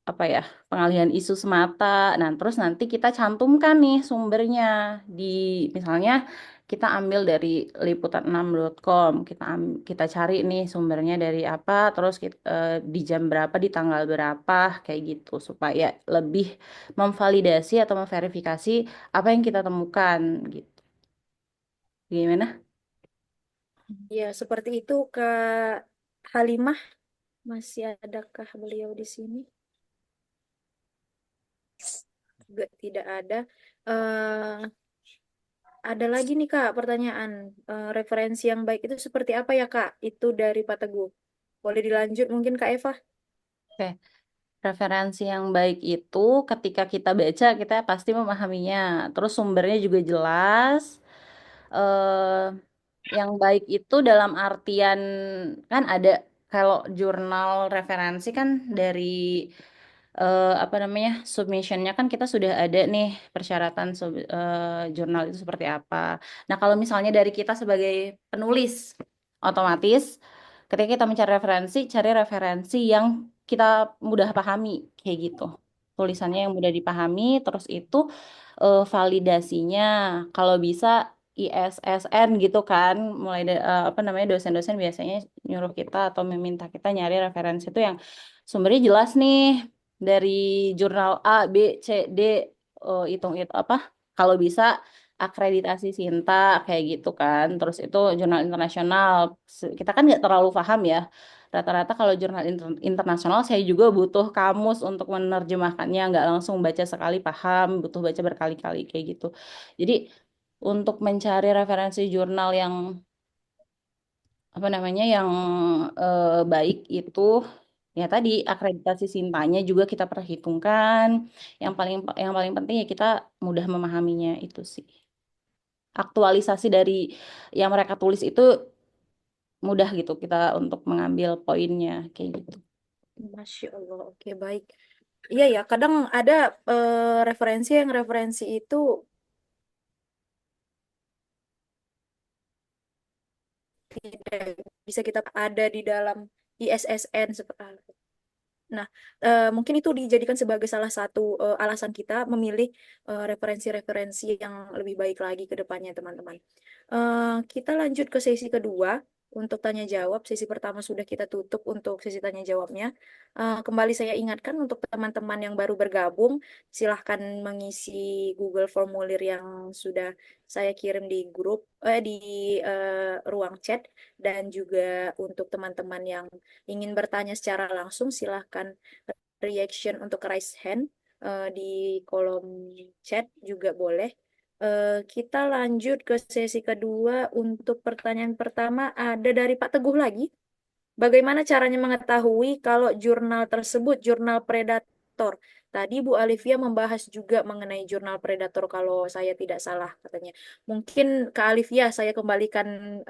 apa ya, pengalihan isu semata. Nah, terus nanti kita cantumkan nih sumbernya di, misalnya kita ambil dari liputan6.com, kita cari nih sumbernya dari apa, terus di jam berapa, di tanggal berapa, kayak gitu supaya lebih memvalidasi atau memverifikasi apa yang kita temukan gitu. Gimana? Ya, seperti itu Kak Halimah. Masih adakah beliau di sini? Juga tidak ada. Eh, ada lagi nih Kak pertanyaan. Referensi yang baik itu seperti apa ya Kak? Itu dari Pak Teguh. Boleh dilanjut mungkin Kak Eva? Oke. Referensi yang baik itu ketika kita baca, kita pasti memahaminya. Terus sumbernya juga jelas. eh yang baik itu dalam artian, kan ada, kalau jurnal referensi kan dari apa namanya, submissionnya kan kita sudah ada nih persyaratan jurnal itu seperti apa. Nah kalau misalnya dari kita sebagai penulis, otomatis ketika kita mencari referensi, cari referensi yang kita mudah pahami kayak gitu. Tulisannya yang mudah dipahami, terus itu validasinya kalau bisa ISSN gitu kan, mulai apa namanya, dosen-dosen biasanya nyuruh kita atau meminta kita nyari referensi itu yang sumbernya jelas nih dari jurnal A, B, C, D, hitung itu apa, kalau bisa akreditasi Sinta kayak gitu kan. Terus itu jurnal internasional. Kita kan nggak terlalu paham ya Rata-rata kalau jurnal internasional saya juga butuh kamus untuk menerjemahkannya, nggak langsung baca sekali paham, butuh baca berkali-kali kayak gitu. Jadi untuk mencari referensi jurnal yang apa namanya yang baik itu ya tadi akreditasi Sintanya juga kita perhitungkan. Yang paling penting ya kita mudah memahaminya itu sih. Aktualisasi dari yang mereka tulis itu mudah gitu kita untuk mengambil poinnya kayak gitu. Masya Allah, oke baik. Iya ya, kadang ada referensi yang referensi itu tidak bisa kita ada di dalam ISSN seperti itu. Nah, mungkin itu dijadikan sebagai salah satu alasan kita memilih referensi-referensi yang lebih baik lagi ke depannya, teman-teman. Kita lanjut ke sesi kedua untuk tanya jawab. Sesi pertama sudah kita tutup untuk sesi tanya jawabnya. Kembali saya ingatkan untuk teman-teman yang baru bergabung, silahkan mengisi Google Formulir yang sudah saya kirim di grup, di ruang chat, dan juga untuk teman-teman yang ingin bertanya secara langsung, silahkan reaction untuk raise hand di kolom chat juga boleh. Kita lanjut ke sesi kedua. Untuk pertanyaan pertama ada dari Pak Teguh lagi. Bagaimana caranya mengetahui kalau jurnal tersebut jurnal predator? Tadi Bu Alivia membahas juga mengenai jurnal predator kalau saya tidak salah katanya. Mungkin Kak Alivia saya kembalikan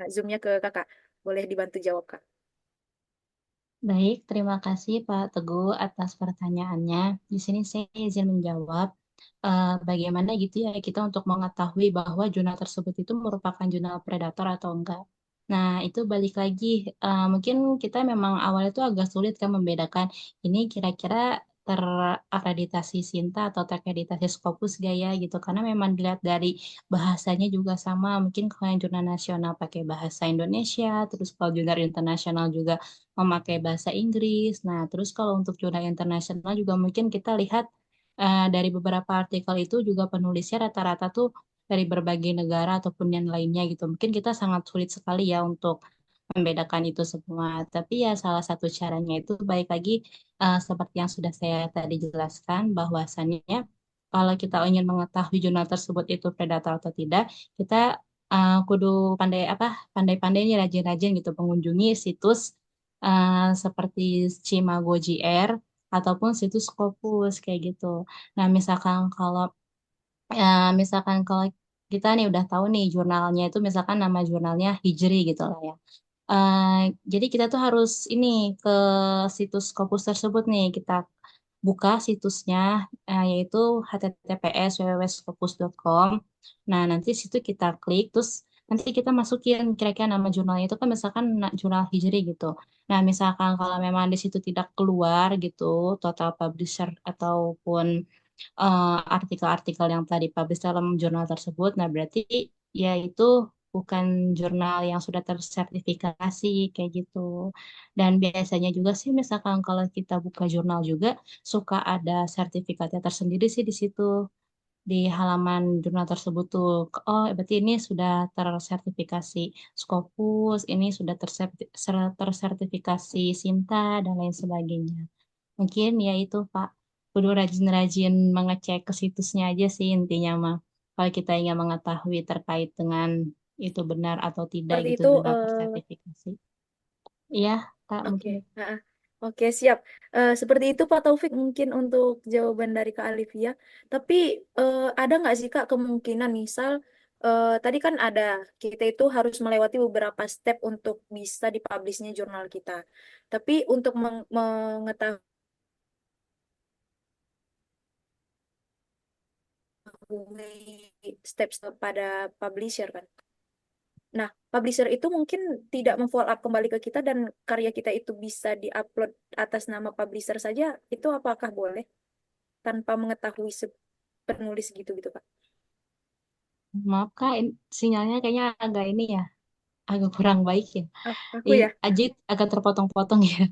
Zoom-nya ke Kakak. Boleh dibantu jawab, Kak. Baik, terima kasih Pak Teguh atas pertanyaannya. Di sini saya izin menjawab bagaimana gitu ya kita untuk mengetahui bahwa jurnal tersebut itu merupakan jurnal predator atau enggak. Nah, itu balik lagi, mungkin kita memang awalnya itu agak sulit kan membedakan ini kira-kira terakreditasi Sinta atau terakreditasi Scopus gak ya gitu. Karena memang dilihat dari bahasanya juga sama. Mungkin kalau yang jurnal nasional pakai bahasa Indonesia, terus kalau jurnal internasional juga memakai bahasa Inggris. Nah, terus kalau untuk jurnal internasional juga mungkin kita lihat dari beberapa artikel itu juga penulisnya rata-rata tuh dari berbagai negara ataupun yang lainnya gitu. Mungkin kita sangat sulit sekali ya untuk membedakan itu semua. Tapi ya salah satu caranya itu baik lagi seperti yang sudah saya tadi jelaskan bahwasannya kalau kita ingin mengetahui jurnal tersebut itu predator atau tidak, kita kudu pandai-pandai nih rajin-rajin gitu mengunjungi situs seperti Cimago JR ataupun situs Scopus kayak gitu. Nah, misalkan kalau kita nih udah tahu nih jurnalnya itu misalkan nama jurnalnya Hijri gitu lah ya. Eh, jadi kita tuh harus ini ke situs Scopus tersebut nih kita buka situsnya yaitu https://scopus.com. Nah, nanti situ kita klik terus nanti kita masukin kira-kira nama jurnalnya itu kan misalkan jurnal Hijri gitu. Nah, misalkan kalau memang di situ tidak keluar gitu total publisher ataupun artikel-artikel yang telah dipublish dalam jurnal tersebut. Nah, berarti ya itu bukan jurnal yang sudah tersertifikasi kayak gitu. Dan biasanya juga sih misalkan kalau kita buka jurnal juga suka ada sertifikatnya tersendiri sih di situ di halaman jurnal tersebut tuh. Oh, berarti ini sudah tersertifikasi Scopus, ini sudah tersertifikasi Sinta dan lain sebagainya. Mungkin ya itu Pak, kudu rajin-rajin mengecek ke situsnya aja sih intinya mah. Kalau kita ingin mengetahui terkait dengan itu benar atau tidak Seperti gitu itu. jurnal tersertifikasi. Iya, Kak Oke, mungkin. Oke, siap. Seperti itu Pak Taufik mungkin untuk jawaban dari Kak Alivia. Tapi ada nggak sih Kak kemungkinan misal tadi kan ada kita itu harus melewati beberapa step untuk bisa dipublishnya jurnal kita. Tapi untuk mengetahui step-step pada publisher kan. Nah, publisher itu mungkin tidak memfollow up kembali ke kita dan karya kita itu bisa diupload atas nama publisher saja, itu apakah boleh tanpa mengetahui penulis gitu gitu, Pak? Maaf Kak, sinyalnya kayaknya agak ini ya, agak kurang baik ya. Aku ya, Ajit agak terpotong-potong ya.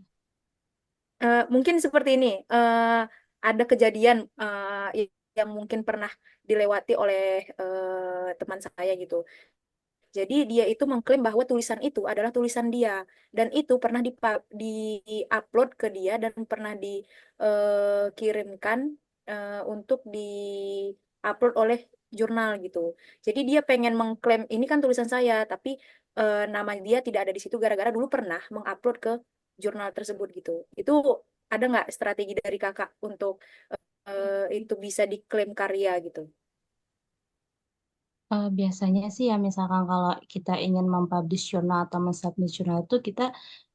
mungkin seperti ini. Ada kejadian yang mungkin pernah dilewati oleh teman saya gitu. Jadi dia itu mengklaim bahwa tulisan itu adalah tulisan dia dan itu pernah di-upload ke dia dan pernah dikirimkan untuk di-upload oleh jurnal gitu. Jadi dia pengen mengklaim ini kan tulisan saya, tapi nama dia tidak ada di situ gara-gara dulu pernah mengupload ke jurnal tersebut gitu. Itu ada nggak strategi dari kakak untuk itu bisa diklaim karya gitu? Biasanya sih ya misalkan kalau kita ingin mempublish jurnal atau mensubmit jurnal itu kita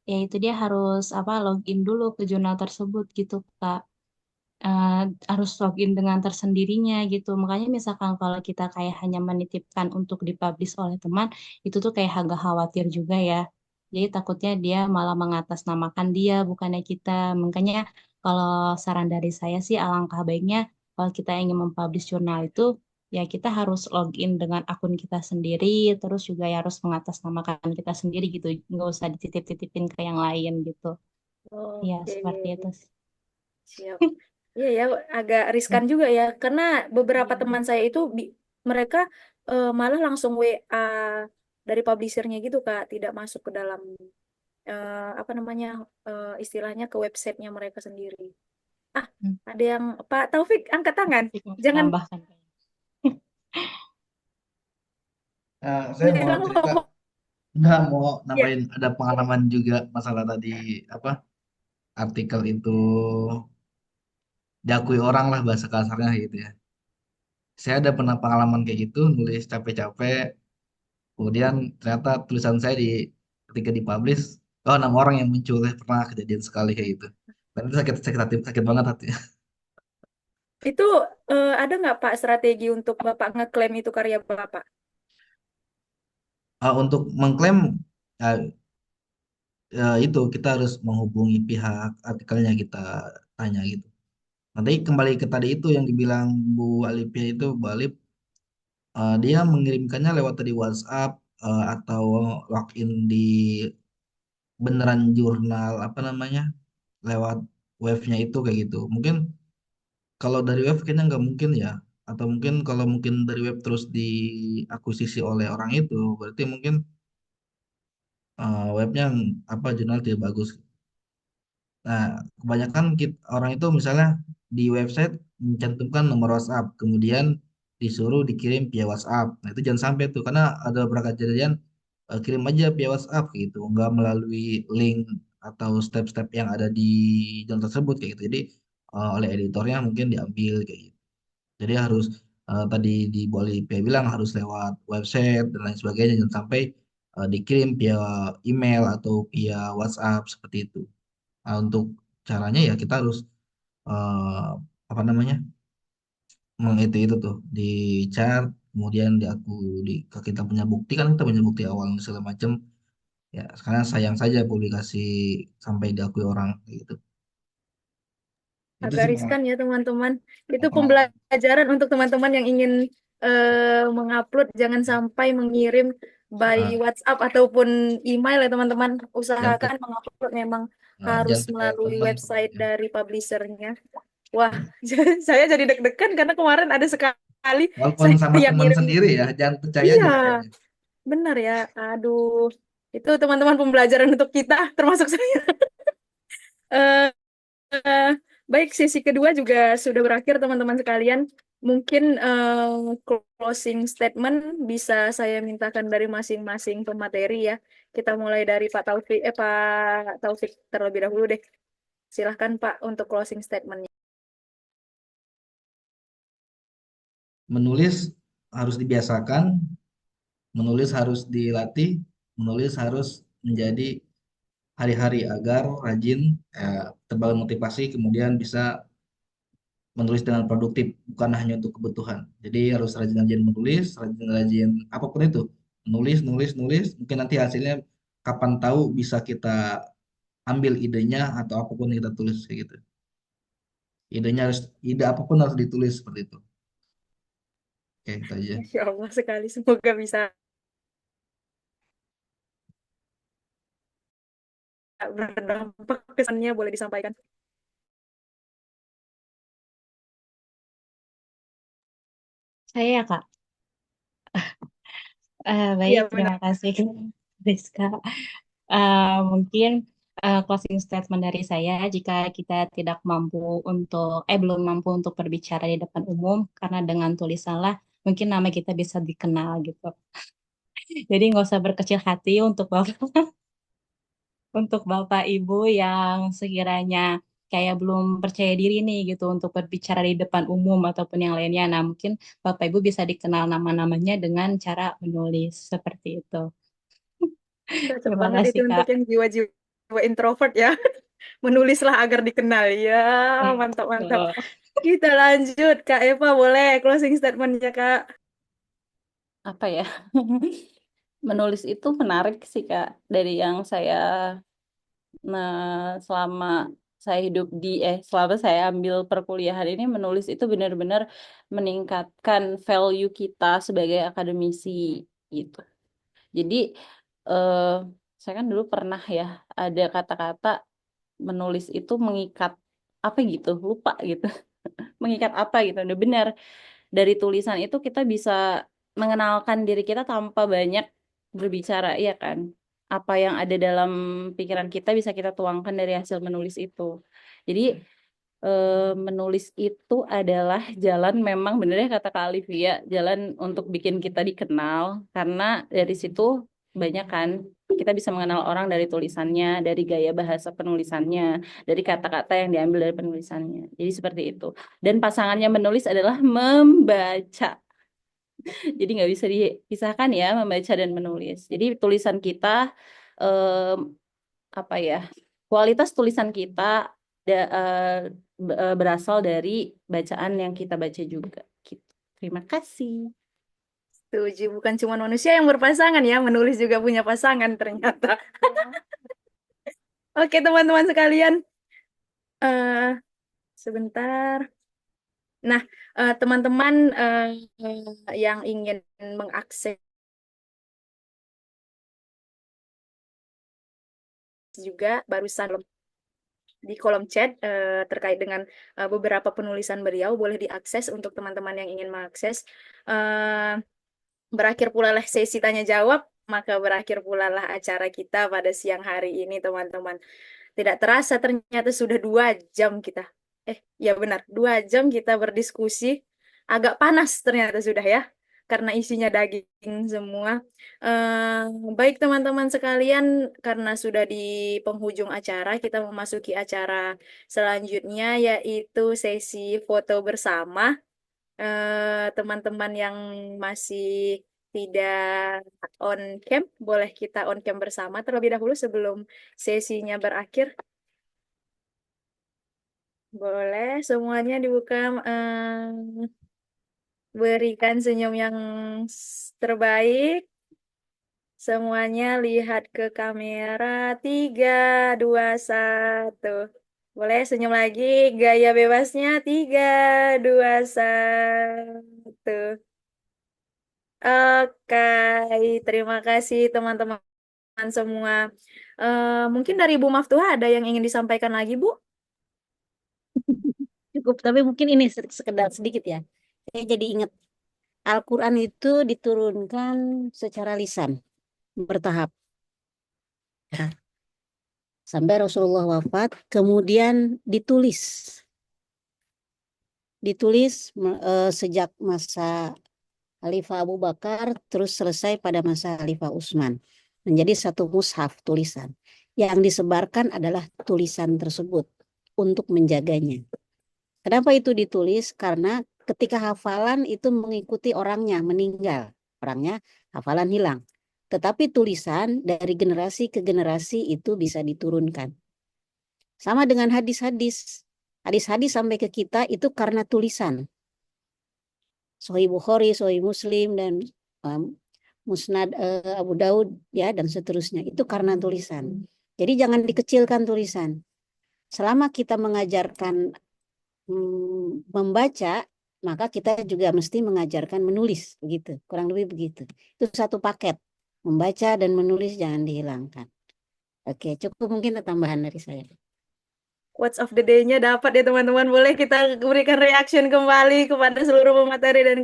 ya itu dia harus apa login dulu ke jurnal tersebut gitu Kak. eh, harus login dengan tersendirinya gitu. Makanya misalkan kalau kita kayak hanya menitipkan untuk dipublish oleh teman, itu tuh kayak agak khawatir juga ya. Jadi takutnya dia malah mengatasnamakan dia, bukannya kita. Makanya kalau saran dari saya sih alangkah baiknya kalau kita ingin mempublish jurnal itu, ya kita harus login dengan akun kita sendiri, terus juga ya harus mengatasnamakan kita sendiri gitu. Nggak usah dititip-titipin ke yang lain gitu. Ya, Oke, seperti itu sih. siap. Iya ya, agak riskan juga ya, karena beberapa Iya. teman saya itu mereka malah langsung WA dari publishernya gitu Kak, tidak masuk ke dalam apa namanya istilahnya ke websitenya mereka sendiri. Ah, Hmm. ada yang Pak Taufik angkat tangan. Asik mau Jangan menambahkan. Saya mau bilang cerita, ngomong. nggak mau Ya, nambahin ada pengalaman juga masalah tadi apa artikel itu diakui orang lah bahasa kasarnya gitu ya. Saya ada pernah pengalaman kayak gitu nulis capek-capek, kemudian ternyata tulisan saya ketika dipublish, oh nama orang yang muncul ya pernah kejadian sekali kayak gitu. Dan itu sakit sakit hati, sakit banget hati. itu ada nggak Pak strategi untuk Bapak ngeklaim itu karya Bapak? Untuk mengklaim uh, itu kita harus menghubungi pihak artikelnya kita tanya gitu. Nanti kembali ke tadi itu yang dibilang Bu Alipia itu, Bu Alip, dia mengirimkannya lewat tadi WhatsApp atau login di beneran jurnal apa namanya lewat webnya itu kayak gitu. Mungkin kalau dari web kayaknya nggak mungkin ya. Atau mungkin kalau mungkin dari web terus diakuisisi oleh orang itu, berarti mungkin webnya apa jurnal tidak bagus. Nah, kebanyakan orang itu misalnya di website mencantumkan nomor WhatsApp, kemudian disuruh dikirim via WhatsApp. Nah, itu jangan sampai tuh, karena ada beberapa kejadian kirim aja via WhatsApp kayak gitu, nggak melalui link atau step-step yang ada di jurnal tersebut kayak gitu. Jadi oleh editornya mungkin diambil kayak gitu. Jadi harus tadi di Bolivia bilang harus lewat website dan lain sebagainya, jangan sampai dikirim via email atau via WhatsApp seperti itu. Nah, untuk caranya ya kita harus eh, apa namanya itu tuh di chat, kemudian kita punya bukti kan kita punya bukti awal segala macam ya. Sekarang sayang saja publikasi sampai diakui orang kayak gitu. Itu Agak sih riskan ya teman-teman. Itu pengalaman. pembelajaran untuk teman-teman yang ingin mengupload, jangan sampai mengirim by Nah, WhatsApp ataupun email ya teman-teman. jangan ke, Usahakan mengupload memang harus jangan ke melalui teman website pokoknya. dari publishernya. Wah, saya jadi deg-degan karena kemarin ada sekali Walaupun saya sama yang teman ngirim. sendiri ya, jangan percaya Iya, aja pokoknya. benar ya. Aduh, itu teman-teman pembelajaran untuk kita, termasuk saya. Eh, Eh, baik, sesi kedua juga sudah berakhir, teman-teman sekalian. Mungkin closing statement bisa saya mintakan dari masing-masing pemateri ya. Kita mulai dari Pak Taufik terlebih dahulu deh. Silahkan Pak untuk closing statementnya. Menulis harus dibiasakan, menulis harus dilatih, menulis harus menjadi hari-hari agar rajin, terbangun motivasi, kemudian bisa menulis dengan produktif, bukan hanya untuk kebutuhan. Jadi harus rajin-rajin menulis, rajin-rajin apapun itu, nulis, nulis, nulis. Mungkin nanti hasilnya kapan tahu bisa kita ambil idenya atau apapun yang kita tulis kayak gitu. Ide apapun harus ditulis seperti itu. Oke, itu aja. Masya Allah sekali, semoga bisa berdampak kesannya, boleh disampaikan. Saya ya Kak. Baik, Iya benar. terima kasih Rizka. Mungkin closing statement dari saya, jika kita tidak mampu belum mampu untuk berbicara di depan umum, karena dengan tulisanlah mungkin nama kita bisa dikenal gitu. Jadi nggak usah berkecil hati untuk Bapak Ibu yang sekiranya kayak belum percaya diri nih gitu untuk berbicara di depan umum ataupun yang lainnya. Nah, mungkin Bapak Ibu bisa dikenal nama-namanya dengan cara menulis seperti itu. Cocok Terima banget itu kasih, untuk Kak. yang jiwa-jiwa introvert ya. Menulislah agar dikenal. Ya, mantap, mantap. Betul. Kita lanjut, Kak Eva, boleh closing statementnya, Kak? Apa ya? Menulis itu menarik sih Kak. Dari yang saya selama saya hidup selama saya ambil perkuliahan ini, menulis itu benar-benar meningkatkan value kita sebagai akademisi gitu. Jadi eh, saya kan dulu pernah ya ada kata-kata menulis itu mengikat apa gitu, lupa gitu. Mengikat apa gitu. Udah benar. Dari tulisan itu kita bisa mengenalkan diri kita tanpa banyak berbicara, iya kan? Apa yang ada dalam pikiran kita bisa kita tuangkan dari hasil menulis itu. Jadi menulis itu adalah jalan, memang bener ya kata Kak Alivia, jalan untuk bikin kita dikenal, karena dari situ banyak kan kita bisa mengenal orang dari tulisannya, dari gaya bahasa penulisannya, dari kata-kata yang diambil dari penulisannya. Jadi seperti itu. Dan pasangannya menulis adalah membaca. Jadi nggak bisa dipisahkan ya, membaca dan menulis. Jadi tulisan kita em, apa ya? Kualitas tulisan kita berasal dari bacaan yang kita baca juga. Gitu. Terima kasih. Setuju, bukan cuma manusia yang berpasangan ya, menulis juga punya pasangan ternyata. Oke, teman-teman sekalian, eh sebentar. Nah, teman-teman yang ingin mengakses juga barusan di kolom chat terkait dengan beberapa penulisan beliau boleh diakses untuk teman-teman yang ingin mengakses. Eh, Berakhir pula lah sesi tanya jawab, maka berakhir pula lah acara kita pada siang hari ini, teman-teman. Tidak terasa ternyata sudah 2 jam kita. Ya benar, 2 jam kita berdiskusi. Agak panas ternyata sudah ya, karena isinya daging semua. Eh, Baik teman-teman sekalian, karena sudah di penghujung acara, kita memasuki acara selanjutnya, yaitu sesi foto bersama. Teman-teman yang masih tidak on cam, boleh kita on cam bersama terlebih dahulu sebelum sesinya berakhir. Boleh semuanya dibuka, berikan senyum yang terbaik. Semuanya lihat ke kamera. 3, 2, 1. Boleh senyum lagi. Gaya bebasnya. 3, 2, 1. Oke, terima kasih teman-teman semua. Mungkin dari Ibu Maftuha ada yang ingin disampaikan lagi, Bu? Cukup, tapi mungkin ini sekedar sedikit ya. Saya jadi ingat Al-Quran itu diturunkan secara lisan, bertahap. Ya. Sampai Rasulullah wafat, kemudian ditulis sejak masa Khalifah Abu Bakar, terus selesai pada masa Khalifah Utsman. Menjadi satu mushaf tulisan. Yang disebarkan adalah tulisan tersebut untuk menjaganya. Kenapa itu ditulis? Karena ketika hafalan itu mengikuti orangnya meninggal. Orangnya hafalan hilang. Tetapi tulisan dari generasi ke generasi itu bisa diturunkan. Sama dengan hadis-hadis. Hadis-hadis sampai ke kita itu karena tulisan. Sahih Bukhari, Sahih Muslim, dan Musnad Abu Daud ya, dan seterusnya. Itu karena tulisan. Jadi jangan dikecilkan tulisan. Selama kita mengajarkan membaca, maka kita juga mesti mengajarkan menulis, begitu. Kurang lebih begitu. Itu satu paket. Membaca dan menulis jangan dihilangkan. Oke, cukup mungkin tambahan dari saya. Quotes of the day-nya dapat ya teman-teman. Boleh kita berikan reaction kembali kepada seluruh pemateri dan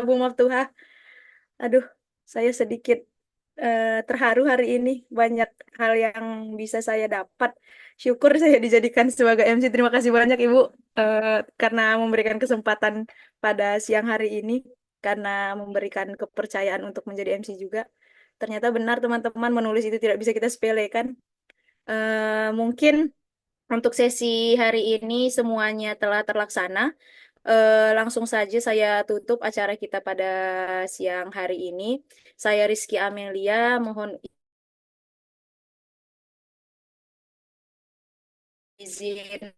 Bu Maftuha. Aduh, Saya sedikit terharu hari ini. Banyak hal yang bisa saya dapat. Syukur saya dijadikan sebagai MC. Terima kasih banyak Ibu karena memberikan kesempatan pada siang hari ini, karena memberikan kepercayaan untuk menjadi MC juga. Ternyata benar teman-teman, menulis itu tidak bisa kita sepelekan. Mungkin untuk sesi hari ini semuanya telah terlaksana. Langsung saja saya tutup acara kita pada siang hari ini. Saya Rizky Amelia, mohon izin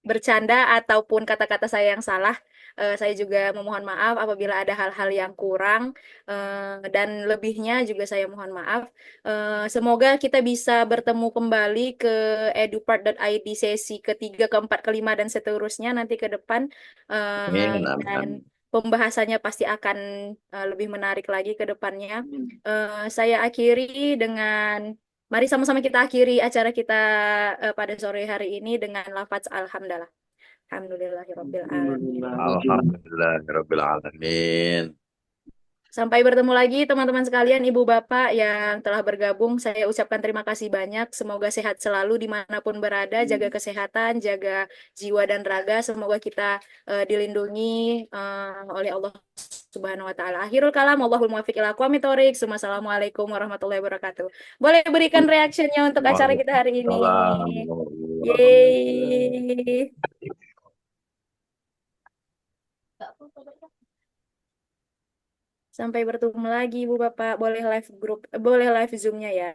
bercanda ataupun kata-kata saya yang salah. Saya juga memohon maaf apabila ada hal-hal yang kurang, dan lebihnya juga saya mohon maaf. Semoga kita bisa bertemu kembali ke edupart.id sesi ketiga, keempat, kelima, dan seterusnya nanti ke depan. Amin, Dan amin. pembahasannya pasti akan lebih menarik lagi ke depannya. Saya akhiri dengan Mari sama-sama kita akhiri acara kita pada sore hari ini dengan lafaz alhamdulillah. Alhamdulillahirabbil alamin. Alhamdulillahirabbil alamin. Sampai bertemu lagi teman-teman sekalian, ibu bapak yang telah bergabung. Saya ucapkan terima kasih banyak. Semoga sehat selalu dimanapun berada. Jaga kesehatan, jaga jiwa dan raga. Semoga kita dilindungi oleh Allah Subhanahu Wa Taala. Akhirul kalam. Wallahul muwaffiq ila aqwamit thoriq. Assalamualaikum warahmatullahi wabarakatuh. Boleh berikan reactionnya untuk acara kita hari ini. Waalaikumsalam warahmatullahi Yeay. Sampai bertemu lagi, Ibu Bapak. Boleh live grup, boleh live Zoom-nya ya.